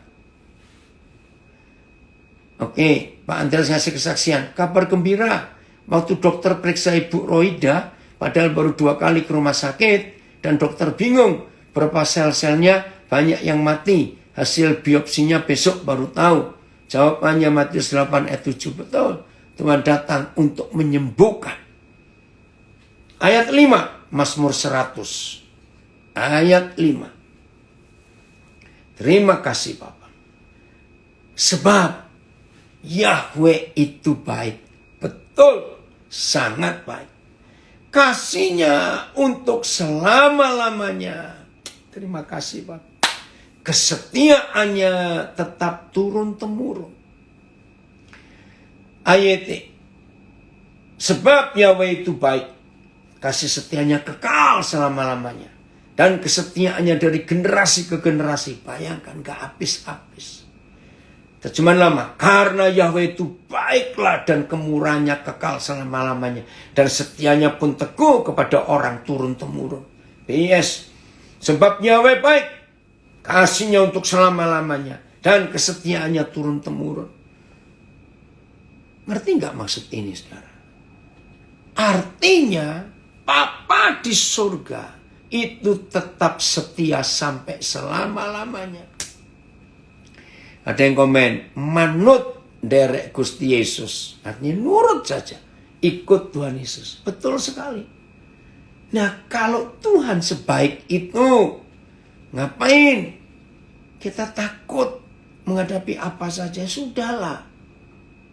Speaker 1: Oke, Pak Andreas ngasih kesaksian. Kabar gembira, waktu dokter periksa Ibu Roida, padahal baru 2 kali ke rumah sakit, dan dokter bingung berapa sel-selnya, banyak yang mati. Hasil biopsinya besok baru tahu. Jawabannya Matius 8 ayat 7, betul. Tuhan datang untuk menyembuhkan. Ayat 5, Mazmur 100. Ayat 5. Terima kasih Bapak. Sebab Yahweh itu baik. Betul, sangat baik. Kasihnya untuk selama-lamanya. Terima kasih Bapak. Kesetiaannya tetap turun-temurun. Ayat sebab Yahweh itu baik. Kasih setianya kekal selama-lamanya. Dan kesetiaannya dari generasi ke generasi. Bayangkan, gak habis-habis. Terjemahan lama, karena Yahweh itu baiklah dan kemurahannya kekal selama-lamanya. Dan setianya pun teguh kepada orang turun-temurun. PS, sebab Yahweh baik, kasihnya untuk selama-lamanya. Dan kesetiaannya turun-temurun. Ngerti gak maksud ini saudara? Artinya, Papa di surga itu tetap setia sampai selama-lamanya. Ada yang komen, manut derek Gusti Yesus. Artinya nurut saja. Ikut Tuhan Yesus. Betul sekali. Nah kalau Tuhan sebaik itu, ngapain kita takut menghadapi apa saja? Sudahlah.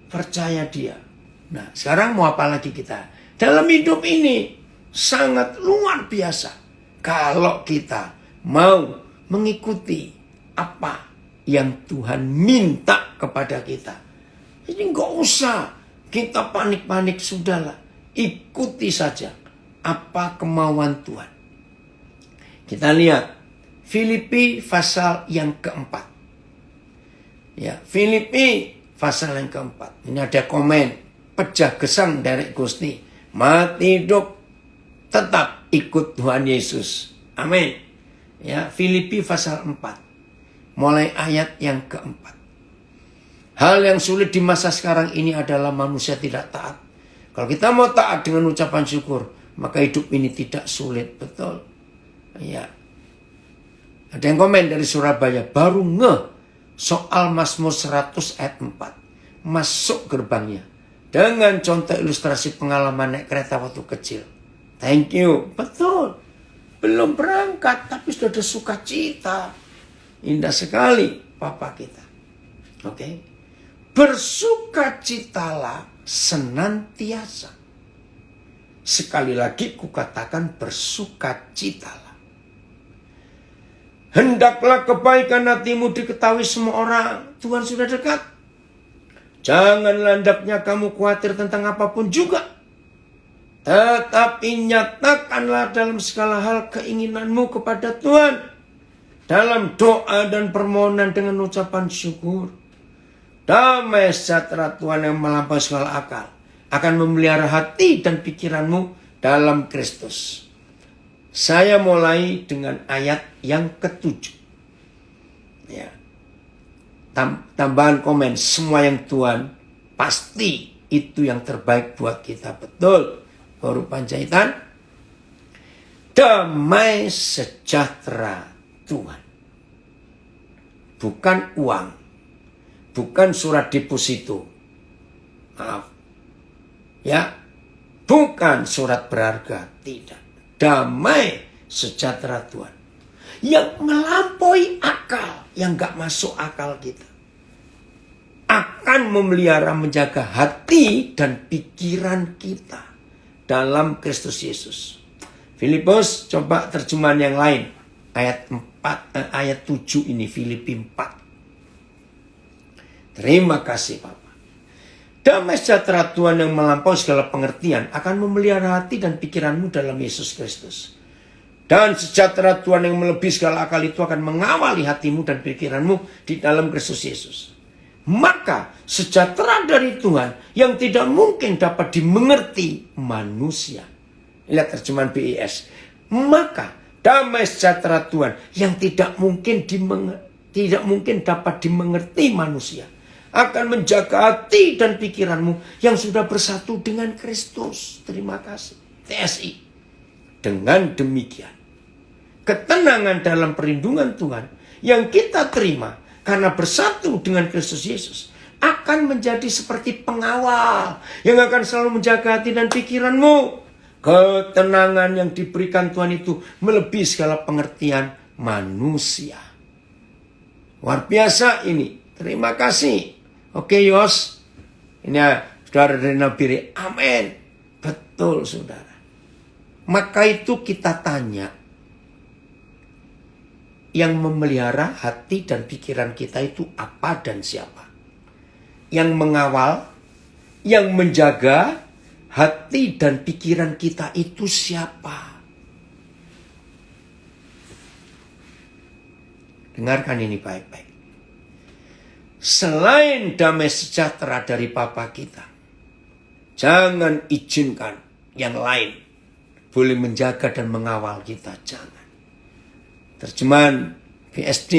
Speaker 1: Percaya dia. Nah sekarang mau apa lagi kita? Dalam hidup ini sangat luar biasa. Kalau kita mau mengikuti apa yang Tuhan minta kepada kita. Jadi nggak usah kita panik-panik, sudahlah. Ikuti saja apa kemauan Tuhan. Kita lihat Filipi pasal yang keempat. Ya, Filipi pasal yang keempat. Ini ada komen, pejah gesang dari Gusti. Mati hidup tetap ikut Tuhan Yesus. Amin. Ya, Filipi pasal 4. Mulai ayat yang keempat. Hal yang sulit di masa sekarang ini adalah manusia tidak taat. Kalau kita mau taat dengan ucapan syukur, maka hidup ini tidak sulit. Betul. Ya. Ada yang komen dari Surabaya, baru soal Mazmur 100 ayat 4. Masuk gerbangnya. Dengan contoh ilustrasi pengalaman naik kereta waktu kecil. Thank you. Betul. Belum berangkat, tapi sudah ada sukacita. Indah sekali Papa kita. Oke. Bersukacitalah senantiasa. Sekali lagi kukatakan bersukacitalah. Hendaklah kebaikan hatimu diketahui semua orang. Tuhan sudah dekat. Janganlah hendaknya kamu khawatir tentang apapun juga. Tetapi nyatakanlah dalam segala hal keinginanmu kepada Tuhan. Dalam doa dan permohonan dengan ucapan syukur. Damai sejahtera Tuhan yang melampaui segala akal akan memelihara hati dan pikiranmu dalam Kristus. Saya mulai dengan ayat yang ke-7. Ya. Tambahan komen, semua yang Tuhan pasti itu yang terbaik buat kita. Betul. Baru Panjaitan. Damai sejahtera Tuhan. Bukan uang. Bukan surat deposito. Maaf. Ya. Bukan surat berharga. Tidak. Damai sejahtera Tuhan. Yang melampaui akal. Yang gak masuk akal kita. Akan memelihara menjaga hati dan pikiran kita. Dalam Kristus Yesus. Filipus coba terjemahan yang lain. Ayat 7 ini. Filipi 4. Terima kasih Bapak. Damai sejahtera Tuhan yang melampaui segala pengertian akan memelihara hati dan pikiranmu dalam Yesus Kristus. Dan sejahtera Tuhan yang melebihi segala akal itu akan mengawali hatimu dan pikiranmu di dalam Kristus Yesus. Maka sejahtera dari Tuhan yang tidak mungkin dapat dimengerti manusia. Lihat terjemahan BIS. Maka damai sejahtera Tuhan yang tidak mungkin dapat dimengerti manusia akan menjaga hati dan pikiranmu yang sudah bersatu dengan Kristus. Terima kasih. TSI. Dengan demikian, ketenangan dalam perlindungan Tuhan yang kita terima karena bersatu dengan Kristus Yesus akan menjadi seperti pengawal yang akan selalu menjaga hati dan pikiranmu. Ketenangan yang diberikan Tuhan itu melebihi segala pengertian manusia. Luar biasa ini. Terima kasih. Oke Yos, ini ya, saudara dari Nabiri, amin. Betul saudara. Maka itu kita tanya, yang memelihara hati dan pikiran kita itu apa dan siapa? Yang mengawal, yang menjaga hati dan pikiran kita itu siapa? Dengarkan ini baik-baik. Selain damai sejahtera dari Bapa kita, jangan izinkan yang lain boleh menjaga dan mengawal kita. Jangan. Terjemahan BSD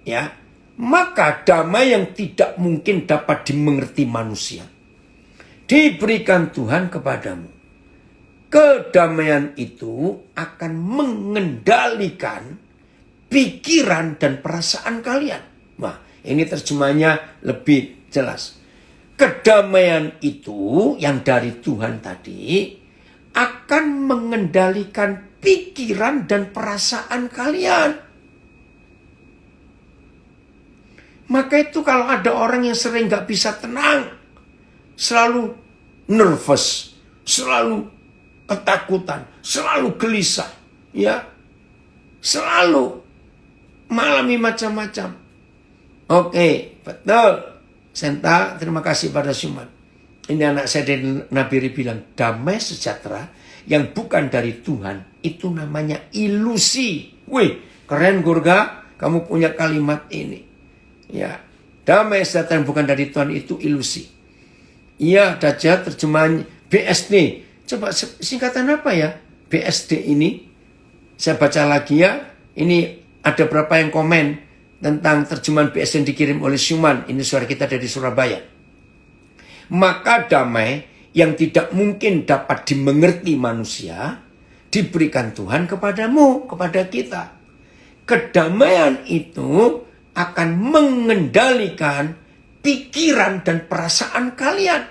Speaker 1: ya. Maka damai yang tidak mungkin dapat dimengerti manusia diberikan Tuhan kepadamu. Kedamaian itu akan mengendalikan pikiran dan perasaan kalian. Wah, ini terjemahnya lebih jelas. Kedamaian itu yang dari Tuhan tadi akan mengendalikan pikiran dan perasaan kalian. Maka itu kalau ada orang yang sering gak bisa tenang, selalu nervous, selalu ketakutan, selalu gelisah, ya, selalu mengalami macam-macam. Oke, betul. Senta, terima kasih pada Syuman. Ini anak saya dari Nabiri bilang, damai sejahtera yang bukan dari Tuhan, itu namanya ilusi. Wih, keren Gurga, kamu punya kalimat ini. Ya, damai sejahtera yang bukan dari Tuhan itu ilusi. Iya, Daja, terjemahan BSD. Coba singkatan apa ya? BSD ini. Saya baca lagi ya. Ini ada berapa yang komen tentang terjemahan BSD yang dikirim oleh Syuman. Ini suara kita dari Surabaya. Maka damai yang tidak mungkin dapat dimengerti manusia diberikan Tuhan kepadamu, kepada kita. Kedamaian itu akan mengendalikan pikiran dan perasaan kalian.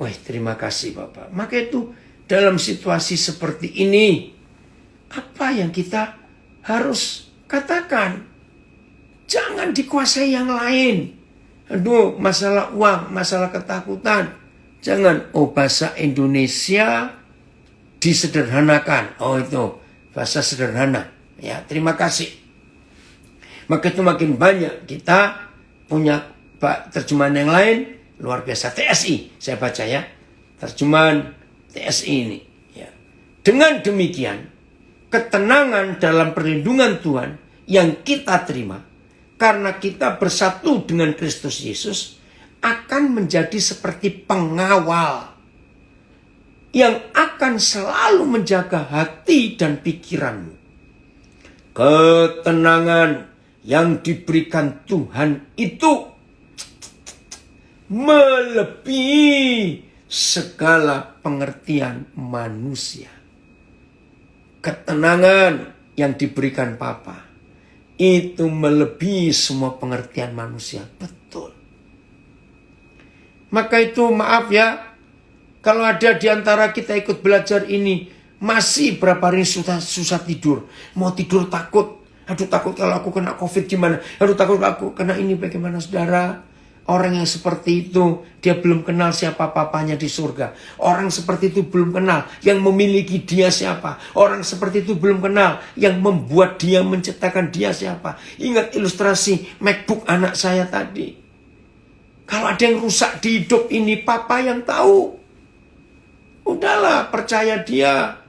Speaker 1: Wah, terima kasih Bapak. Maka itu dalam situasi seperti ini, apa yang kita harus katakan? Jangan dikuasai yang lain. Aduh, masalah uang, masalah ketakutan. Jangan, bahasa Indonesia disederhanakan. Itu bahasa sederhana. Ya, terima kasih. Maka itu makin banyak kita punya terjemahan yang lain. Luar biasa. TSI, saya baca ya. Terjemahan TSI ini. Ya. Dengan demikian, ketenangan dalam perlindungan Tuhan yang kita terima, karena kita bersatu dengan Kristus Yesus, akan menjadi seperti pengawal yang akan selalu menjaga hati dan pikiranmu. Ketenangan yang diberikan Tuhan itu melebihi segala pengertian manusia. Ketenangan yang diberikan Papa itu melebihi semua pengertian manusia. Betul. Maka itu maaf ya, kalau ada di antara kita ikut belajar ini masih berapa hari susah tidur. Mau tidur takut. Aduh takut kalau aku kena COVID gimana. Aduh takut kalau aku kena ini bagaimana saudara. Orang yang seperti itu dia belum kenal siapa papanya di surga. Orang seperti itu belum kenal yang memiliki dia siapa. Orang seperti itu belum kenal yang membuat dia, menciptakan dia siapa. Ingat ilustrasi MacBook anak saya tadi. Kalau ada yang rusak di hidup ini papa yang tahu. Udahlah percaya dia.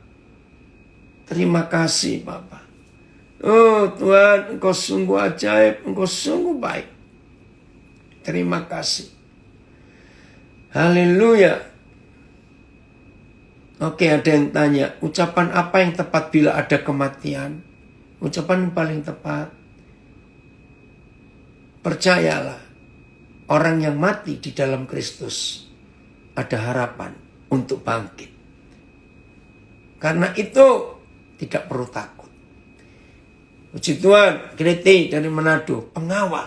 Speaker 1: Terima kasih Papa. Oh Tuhan, Engkau sungguh ajaib, Engkau sungguh baik. Terima kasih. Haleluya. Oke, ada yang tanya, ucapan apa yang tepat bila ada kematian? Ucapan yang paling tepat, percayalah, orang yang mati di dalam Kristus ada harapan untuk bangkit. Karena itu tidak perlu takut. Puji Tuhan, Kriti dari Manado, pengawal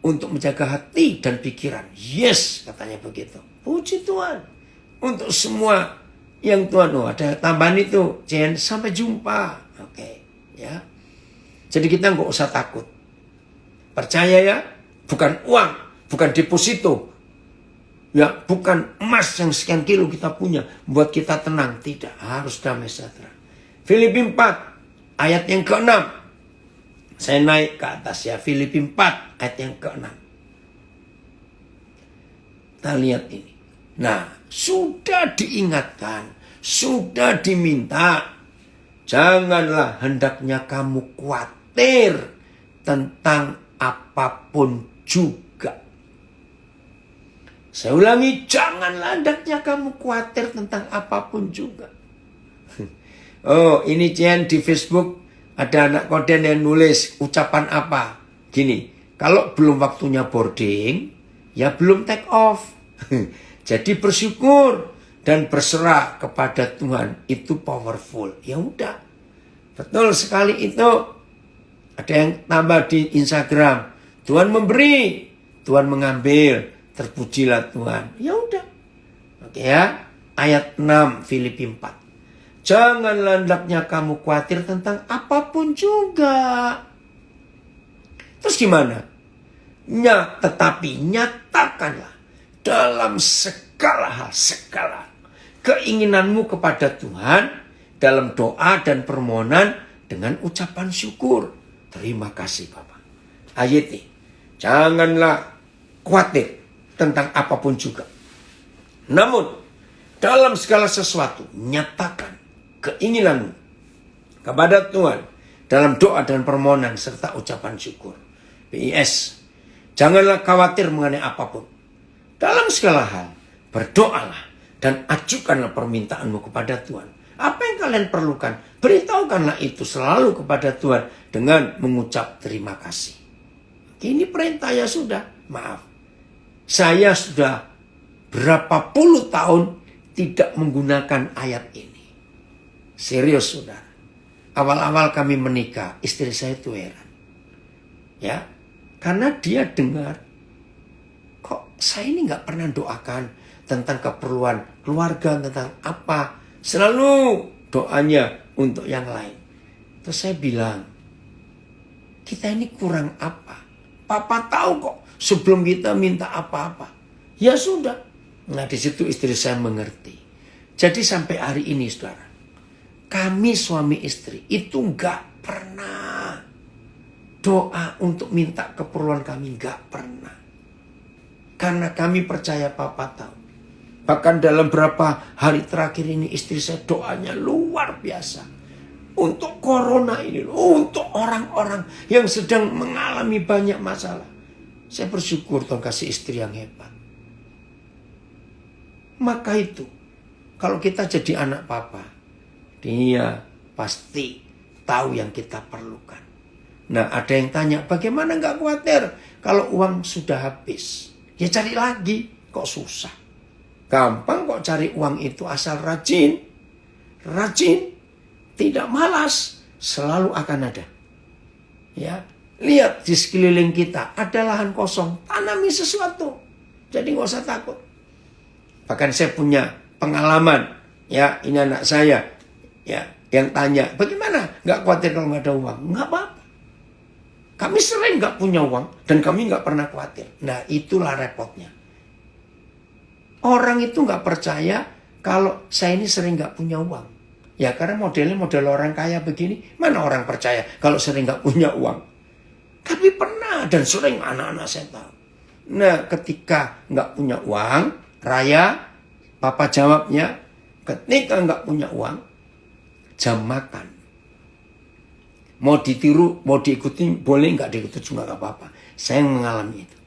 Speaker 1: untuk menjaga hati dan pikiran. Yes, katanya begitu. Puji Tuhan. Untuk semua yang Tuhan, ada tambahan itu. Jen, sampai jumpa. Oke, ya. Jadi kita nggak usah takut. Percaya ya, bukan uang, bukan deposito. Ya, bukan emas yang sekian kilo kita punya buat kita tenang. Tidak, harus damai sejahtera. Filipi 4 ayat yang ke-6. Saya naik ke atas ya, Filipi 4 ayat yang ke-6. Kita lihat ini. Nah, sudah diingatkan, sudah diminta. Janganlah hendaknya kamu khawatir tentang apapun juga. Saya ulangi, janganlah hendaknya kamu khawatir tentang apapun juga. Oh, ini Cian di Facebook. Ada anak koden yang nulis ucapan apa? Gini, kalau belum waktunya boarding, ya belum take off. Jadi bersyukur dan berserah kepada Tuhan. Itu powerful. Ya udah. Betul sekali itu. Ada yang tambah di Instagram. Tuhan memberi, Tuhan mengambil. Terpujilah Tuhan. Ya udah. Oke ya. Ayat 6 Filipi 4. Janganlah hendaknya kamu khawatir tentang apapun juga. Terus gimana? Tetapi nyatakanlah dalam segala hal, segala keinginanmu kepada Tuhan dalam doa dan permohonan dengan ucapan syukur. Terima kasih Bapak. Ayat ini, janganlah khawatir tentang apapun juga. Namun dalam segala sesuatu nyatakan keinginanmu kepada Tuhan dalam doa dan permohonan serta ucapan syukur. PIS, janganlah khawatir mengenai apapun. Dalam segala hal, berdoalah dan ajukanlah permintaanmu kepada Tuhan. Apa yang kalian perlukan, beritahukanlah itu selalu kepada Tuhan dengan mengucap terima kasih. Ini perintah ya sudah, maaf. Saya sudah berapa puluh tahun tidak menggunakan ayat ini. Serius saudara. Awal-awal kami menikah, istri saya itu heran. Ya, karena dia dengar, kok saya ini gak pernah doakan tentang keperluan keluarga, tentang apa. Selalu doanya untuk yang lain. Terus saya bilang, kita ini kurang apa? Papa tahu kok sebelum kita minta apa-apa. Ya sudah. Nah di situ istri saya mengerti. Jadi sampai hari ini saudara, kami suami istri itu gak pernah doa untuk minta keperluan kami, gak pernah. Karena kami percaya Papa tahu. Bahkan dalam beberapa hari terakhir ini istri saya doanya luar biasa. Untuk corona ini, untuk orang-orang yang sedang mengalami banyak masalah. Saya bersyukur Tuhan kasih istri yang hebat. Maka itu, Kalau kita jadi anak papa, dia pasti tahu yang kita perlukan. Nah, ada yang tanya, bagaimana nggak khawatir kalau uang sudah habis? Ya cari lagi, kok susah? Gampang kok cari uang itu asal rajin. Rajin, tidak malas, selalu akan ada. Ya, lihat di sekeliling kita, ada lahan kosong, tanami sesuatu. Jadi nggak usah takut. Bahkan saya punya pengalaman, ya ini anak saya, ya yang tanya, bagaimana nggak khawatir kalau nggak ada uang? Nggak apa-apa. Kami sering nggak punya uang dan kami nggak pernah khawatir. Nah itulah repotnya. Orang itu nggak percaya kalau saya ini sering nggak punya uang. Ya karena modelnya model orang kaya begini, mana orang percaya kalau sering nggak punya uang? Tapi pernah dan sering anak-anak saya tahu. Nah ketika nggak punya uang, Raya, papa jawabnya, ketika nggak punya uang, jam makan. Mau ditiru, mau diikuti, boleh nggak diikuti juga nggak apa-apa. Saya mengalami itu.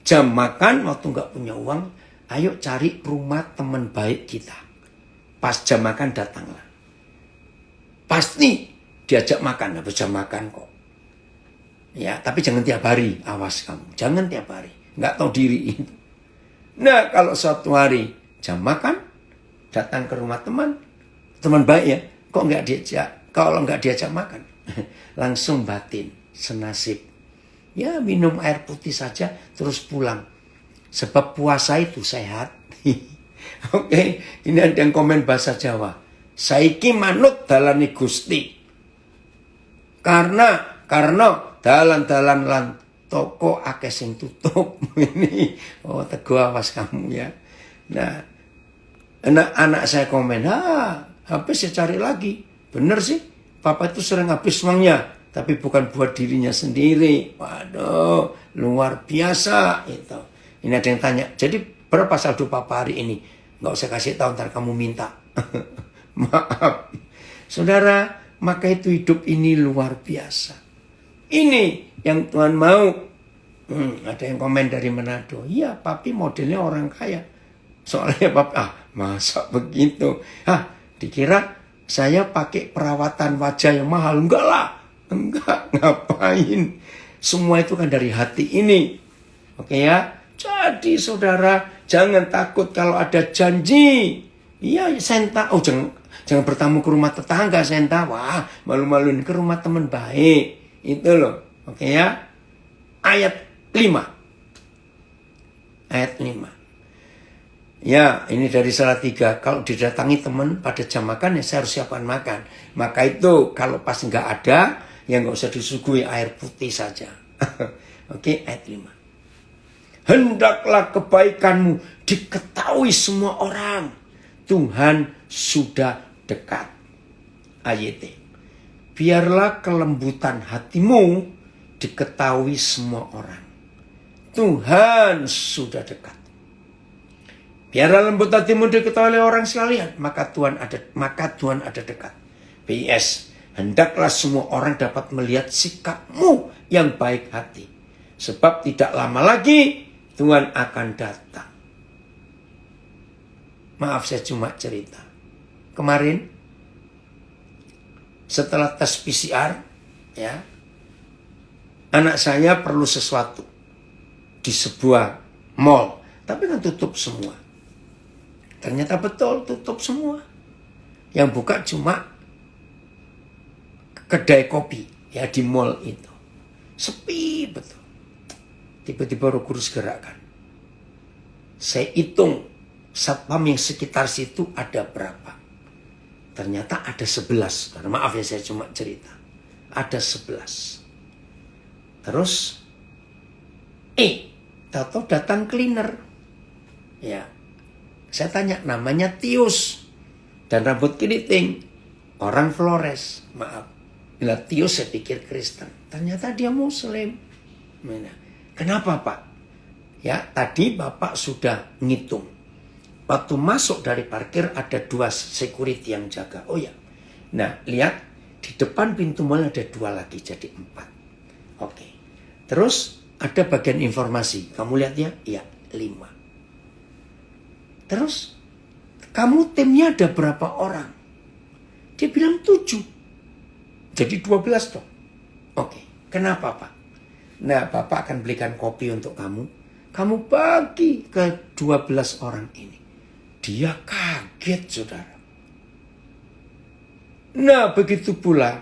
Speaker 1: Jam makan waktu nggak punya uang, ayo cari rumah teman baik kita. Pas jam makan datanglah. Pasti diajak makan, habis jam makan kok. Ya, tapi jangan tiap hari, awas kamu. Jangan tiap hari, nggak tahu diri itu. Nah, kalau suatu hari jam makan, datang ke rumah teman baik ya, kok nggak diajak? Kalau nggak diajak makan, langsung batin, senasib. Ya, minum air putih saja, terus pulang. Sebab puasa itu sehat. Oke, ini ada yang komen bahasa Jawa. Saiki manut dalane Gusti. Karena dalan-dalan lan toko akeh sing tutup. Ini teguh awas kamu ya. Nah, anak saya komen, habis ya cari lagi. Bener sih, papa itu sering habis uangnya, tapi bukan buat dirinya sendiri. Waduh, luar biasa itu. Ini ada yang tanya, jadi berapa saldo papa hari ini? Nggak usah kasih tahu, ntar kamu minta. Maaf. Saudara, maka itu hidup ini luar biasa. Ini yang Tuhan mau. Ada yang komen dari Manado. Iya, papi modelnya orang kaya. Soalnya papi, masa begitu? Dikira saya pakai perawatan wajah yang mahal. Enggak lah. Enggak, ngapain. Semua itu kan dari hati ini. Oke ya. Jadi saudara, jangan takut kalau ada janji. Iya, senta. Jangan bertamu ke rumah tetangga, senta. Wah, malu-maluin ke rumah teman baik. Itu loh. Oke ya. Ayat 5. Ayat 5. Ya, ini dari Salatiga. Kalau didatangi teman pada jam makan, ya saya harus siapkan makan. Maka itu kalau pas nggak ada, ya nggak usah disuguhi air putih saja. Oke, ayat 5. Hendaklah kebaikanmu diketahui semua orang. Tuhan sudah dekat. Ayat. Biarlah kelembutan hatimu diketahui semua orang. Tuhan sudah dekat. Biarlah lembut hatimu diketahui oleh orang sekalian, maka Tuhan ada dekat. PS, hendaklah semua orang dapat melihat sikapmu yang baik hati. Sebab tidak lama lagi Tuhan akan datang. Maaf, saya cuma cerita. Kemarin setelah tes PCR, ya, anak saya perlu sesuatu di sebuah mall, tapi kan tutup semua. Ternyata betul tutup semua. Yang buka cuma kedai kopi ya di mall itu. Sepi betul. Tiba-tiba Roh Kudus gerakkan. Saya hitung satpam yang sekitar situ ada berapa. Ternyata ada 11. Karena maaf ya, saya cuma cerita. Ada 11. Terus tahu datang cleaner. Ya. Saya tanya, namanya Tius. Dan rambut keriting. Orang Flores. Maaf. Bila Tius saya pikir Kristen. Ternyata dia Muslim. Kenapa Pak? Ya, tadi Bapak sudah ngitung. Waktu masuk dari parkir ada 2 security yang jaga. Oh ya. Nah, lihat. Di depan pintu mall ada 2 lagi. Jadi 4. Oke. Terus ada bagian informasi. Kamu lihat ya? Iya, 5. Terus kamu timnya ada berapa orang? Dia bilang 7. Jadi 12 dong. Oke, kenapa Pak? Nah, Bapak akan belikan kopi untuk kamu. Kamu bagi ke 12 orang ini. Dia kaget, saudara. Nah, begitu pula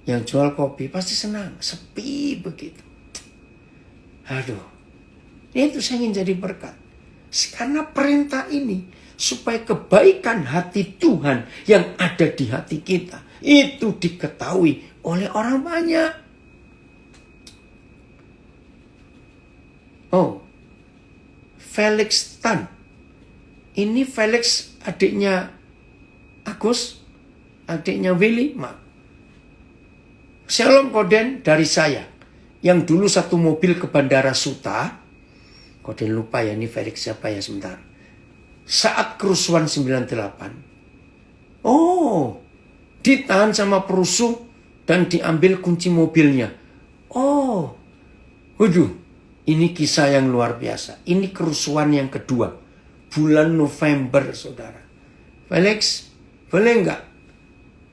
Speaker 1: yang jual kopi pasti senang. Sepi begitu. Aduh, itu saya ingin jadi berkat. Karena perintah ini supaya kebaikan hati Tuhan yang ada di hati kita itu diketahui oleh orang banyak. Oh, Felix Tan. Ini Felix adiknya Agus, adiknya Willy. Shalom Koden dari saya. Yang dulu satu mobil ke Bandara Suta. Koden lupa ya, ini Felix siapa ya, sebentar. Saat kerusuhan 98. Oh, ditahan sama perusuh dan diambil kunci mobilnya. Oh, waduh, ini kisah yang luar biasa. Ini kerusuhan yang kedua. Bulan November, saudara. Felix, boleh nggak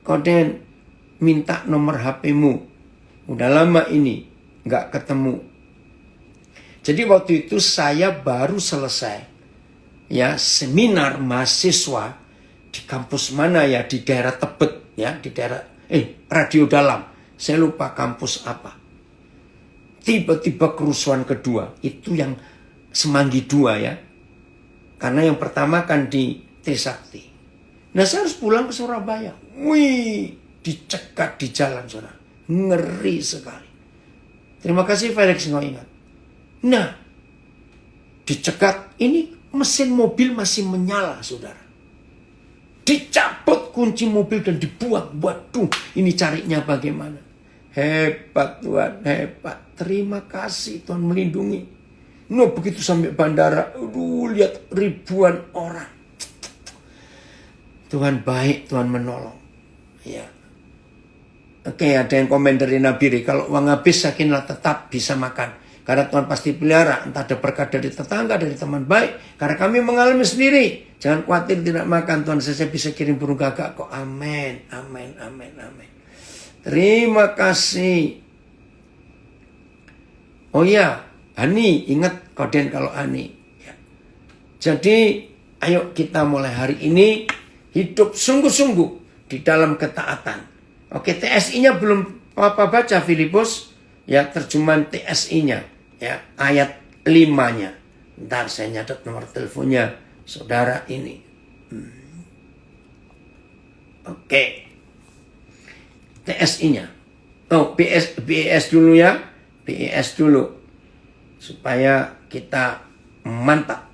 Speaker 1: Koden minta nomor HP-mu? Udah lama ini nggak ketemu. Jadi waktu itu saya baru selesai ya seminar mahasiswa di kampus mana ya, di daerah Tebet ya, di daerah Radio Dalam. Saya lupa kampus apa. Tiba-tiba kerusuhan kedua, itu yang Semanggi 2 ya. Karena yang pertama kan di Trisakti. Nah, saya harus pulang ke Surabaya. Wih, dicegat di jalan, saudara. Ngeri sekali. Terima kasih Felix nggak ingat. Nah, dicegat, ini mesin mobil masih menyala, saudara. Dicabut kunci mobil dan dibuang. Waduh, ini carinya bagaimana? Hebat Tuhan, hebat. Terima kasih Tuhan melindungi. Nah, begitu sampai bandara, aduh, lihat ribuan orang. Tuhan baik, Tuhan menolong. Ya. Oke, ada yang komen dari Nabiri, kalau uang habis yakinlah tetap bisa makan. Karena Tuhan pasti pelihara, entah ada berkat dari tetangga, dari teman baik. Karena kami mengalami sendiri. Jangan khawatir tidak makan, Tuhan saya bisa kirim burung gagak kok. Amin, amin, amin, amin. Terima kasih. Oh iya, Ani, ingat Koden kalau Ani. Ya. Jadi, ayo kita mulai hari ini hidup sungguh-sungguh di dalam ketaatan. Oke, TSI-nya belum apa baca Filipus. Ya, terjemahan TSI-nya. Ya, ayat 5-nya. Ntar saya nyatet nomor teleponnya saudara ini. Oke. TSI-nya. Oh, BES dulu ya. BES dulu. Supaya kita mantap.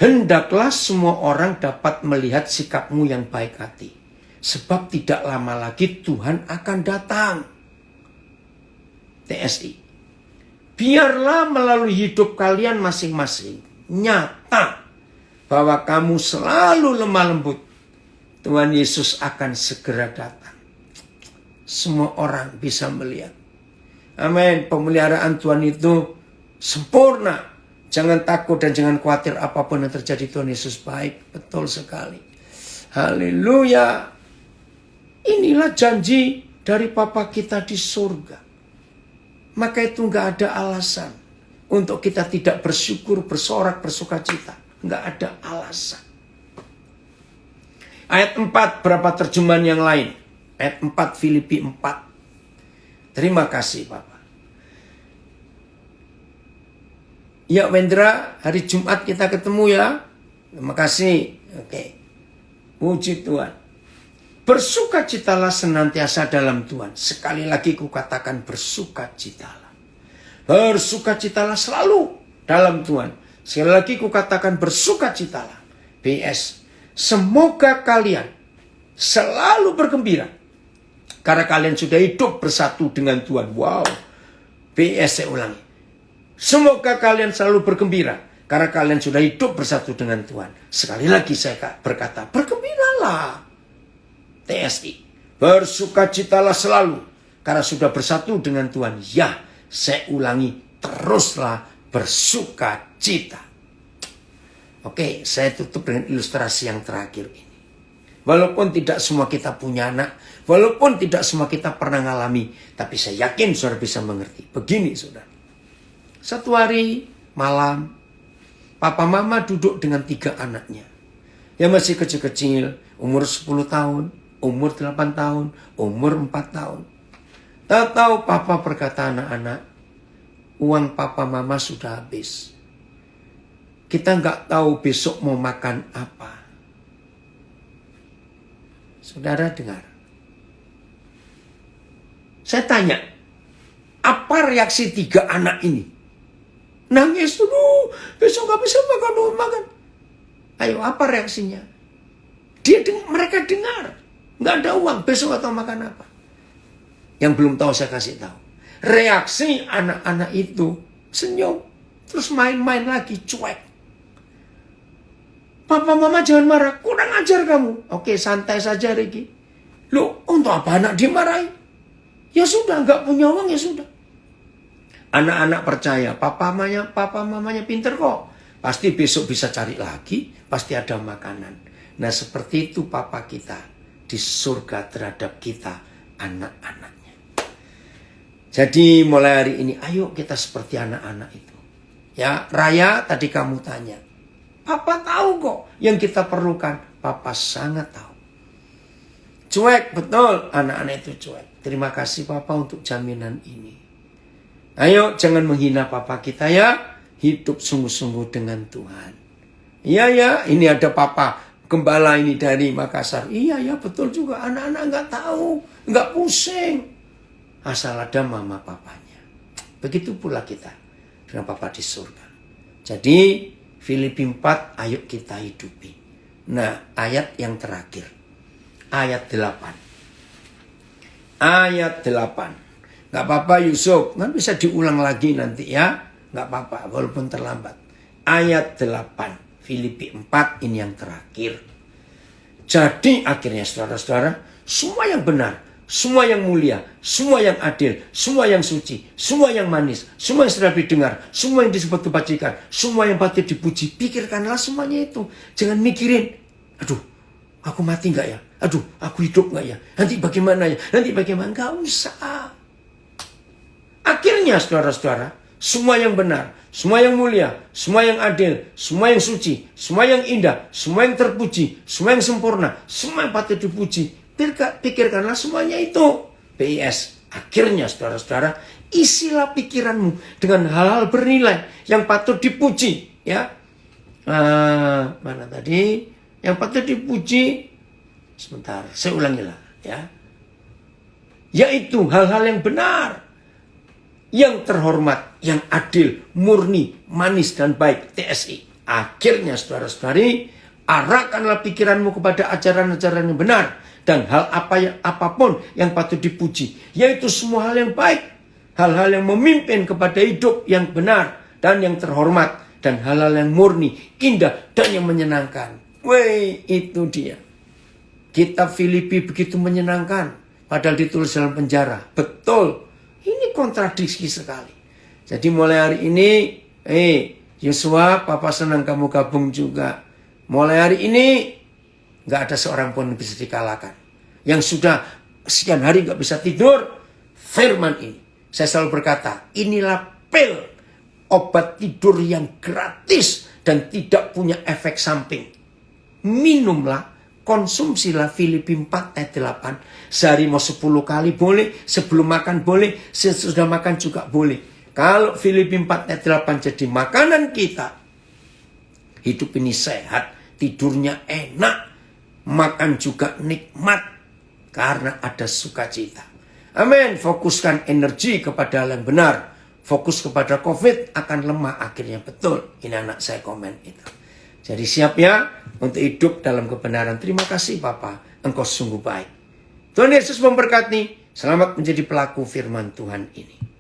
Speaker 1: Hendaklah semua orang dapat melihat sikapmu yang baik hati. Sebab tidak lama lagi Tuhan akan datang. TSI. Biarlah melalui hidup kalian masing-masing nyata bahwa kamu selalu lemah lembut. Tuhan Yesus akan segera datang. Semua orang bisa melihat. Amin. Pemeliharaan Tuhan itu sempurna. Jangan takut dan jangan khawatir apapun yang terjadi. Tuhan Yesus baik. Betul sekali. Haleluya. Inilah janji dari Bapa kita di surga. Maka itu nggak ada alasan untuk kita tidak bersyukur, bersorak, bersuka cita. Nggak ada alasan. Ayat 4, berapa terjemahan yang lain? Ayat 4, Filipi 4. Terima kasih Bapak. Ya Wendra, hari Jumat kita ketemu ya. Terima kasih. Oke. Puji Tuhan. Bersukacitalah senantiasa dalam Tuhan. Sekali lagi kukatakan bersukacitalah. Bersukacitalah selalu dalam Tuhan. Sekali lagi kukatakan bersukacitalah. BS. Semoga kalian selalu bergembira. Karena kalian sudah hidup bersatu dengan Tuhan. Wow. BS saya ulangi. Semoga kalian selalu bergembira. Karena kalian sudah hidup bersatu dengan Tuhan. Sekali lagi saya berkata, bergembiralah. TSI. Bersukacitalah selalu. Karena sudah bersatu dengan Tuhan. Ya, saya ulangi. Teruslah bersukacita. Oke, saya tutup dengan ilustrasi yang terakhir ini. Walaupun tidak semua kita punya anak, walaupun tidak semua kita pernah ngalami, tapi saya yakin saudara bisa mengerti. Begini saudara, satu hari malam, papa mama duduk dengan 3 anaknya. Yang masih kecil-kecil, umur 10 tahun, umur 8 tahun, umur 4 tahun. Tahu papa berkata, anak-anak, uang papa mama sudah habis. Kita nggak tahu besok mau makan apa. Saudara dengar. Saya tanya, apa reaksi 3 anak ini? Nangis dulu, besok nggak bisa makan. Ayo, apa reaksinya? Mereka dengar, nggak ada uang, besok nggak tahu makan apa. Yang belum tahu saya kasih tahu. Reaksi anak-anak itu senyum, terus main-main lagi, cuek. Papa mama jangan marah, kurang ajar kamu. Oke, santai saja Ricky. Loh, untuk apa anak dimarahin? Ya sudah, nggak punya uang ya sudah. Anak-anak percaya, papa mamanya pinter kok. Pasti besok bisa cari lagi, pasti ada makanan. Nah, seperti itu papa kita di surga terhadap kita, anak-anaknya. Jadi mulai hari ini, ayo kita seperti anak-anak itu. Ya, Raya tadi kamu tanya. Papa tahu kok yang kita perlukan. Papa sangat tahu. Cuek, betul. Anak-anak itu cuek. Terima kasih Papa untuk jaminan ini. Ayo jangan menghina Papa kita ya. Hidup sungguh-sungguh dengan Tuhan. Iya ya, ini ada Papa gembala ini dari Makassar. Iya ya, betul juga. Anak-anak nggak tahu, nggak pusing. Asal ada mama papanya. Begitu pula kita dengan Papa di surga. Jadi Filipi 4, ayo kita hidupi. Nah, ayat yang terakhir. Ayat 8. Ayat 8. Gak apa-apa Yusuf, kan bisa diulang lagi nanti ya. Gak apa-apa, walaupun terlambat. Ayat 8. Filipi 4, ini yang terakhir. Jadi akhirnya saudara-saudara, semua yang benar, semua yang mulia, semua yang adil, semua yang suci, semua yang manis, semua yang sedap didengar, semua yang disebut kebajikan, semua yang patut dipuji. Pikirkanlah semuanya itu. Jangan mikirin, aduh, aku mati nggak ya? Aduh, aku hidup nggak ya? Nanti bagaimana ya? Nanti bagaimana? Nggak usah. Akhirnya saudara-saudara, semua yang benar, semua yang mulia, semua yang adil, semua yang suci, semua yang indah, semua yang terpuji, semua yang sempurna, semua yang patut dipuji. Pikirkanlah semuanya itu. PIS. Akhirnya saudara-saudara, isilah pikiranmu dengan hal-hal bernilai yang patut dipuji. Ya, mana tadi? Yang patut dipuji. Sebentar, saya ulangi lah. Ya, yaitu hal-hal yang benar, yang terhormat, yang adil, murni, manis dan baik. TSI. Akhirnya saudara-saudari, arahkanlah pikiranmu kepada ajaran-ajaran yang benar. Dan hal apapun yang patut dipuji. Yaitu semua hal yang baik. Hal-hal yang memimpin kepada hidup yang benar dan yang terhormat. Dan hal-hal yang murni, indah dan yang menyenangkan. Weh, itu dia. Kitab Filipi begitu menyenangkan. Padahal ditulis dalam penjara. Betul. Ini kontradiksi sekali. Jadi mulai hari ini, Yosua, Papa senang kamu gabung juga. Mulai hari ini, gak ada seorang pun yang bisa dikalahkan. Yang sudah sekian hari gak bisa tidur, firman ini. Saya selalu berkata, inilah pil, obat tidur yang gratis dan tidak punya efek samping. Minumlah, konsumsilah Filipi 4 ayat 8. Sehari mau 10 kali boleh, sebelum makan boleh, sesudah makan juga boleh. Kalau Filipi 4 ayat 8 jadi makanan kita, hidup ini sehat, tidurnya enak, makan juga nikmat karena ada sukacita. Amin. Fokuskan energi kepada hal yang benar. Fokus kepada COVID akan lemah akhirnya. Betul. Ini anak saya komen itu. Jadi siap ya untuk hidup dalam kebenaran. Terima kasih Papa. Engkau sungguh baik. Tuhan Yesus memberkati. Selamat menjadi pelaku firman Tuhan ini.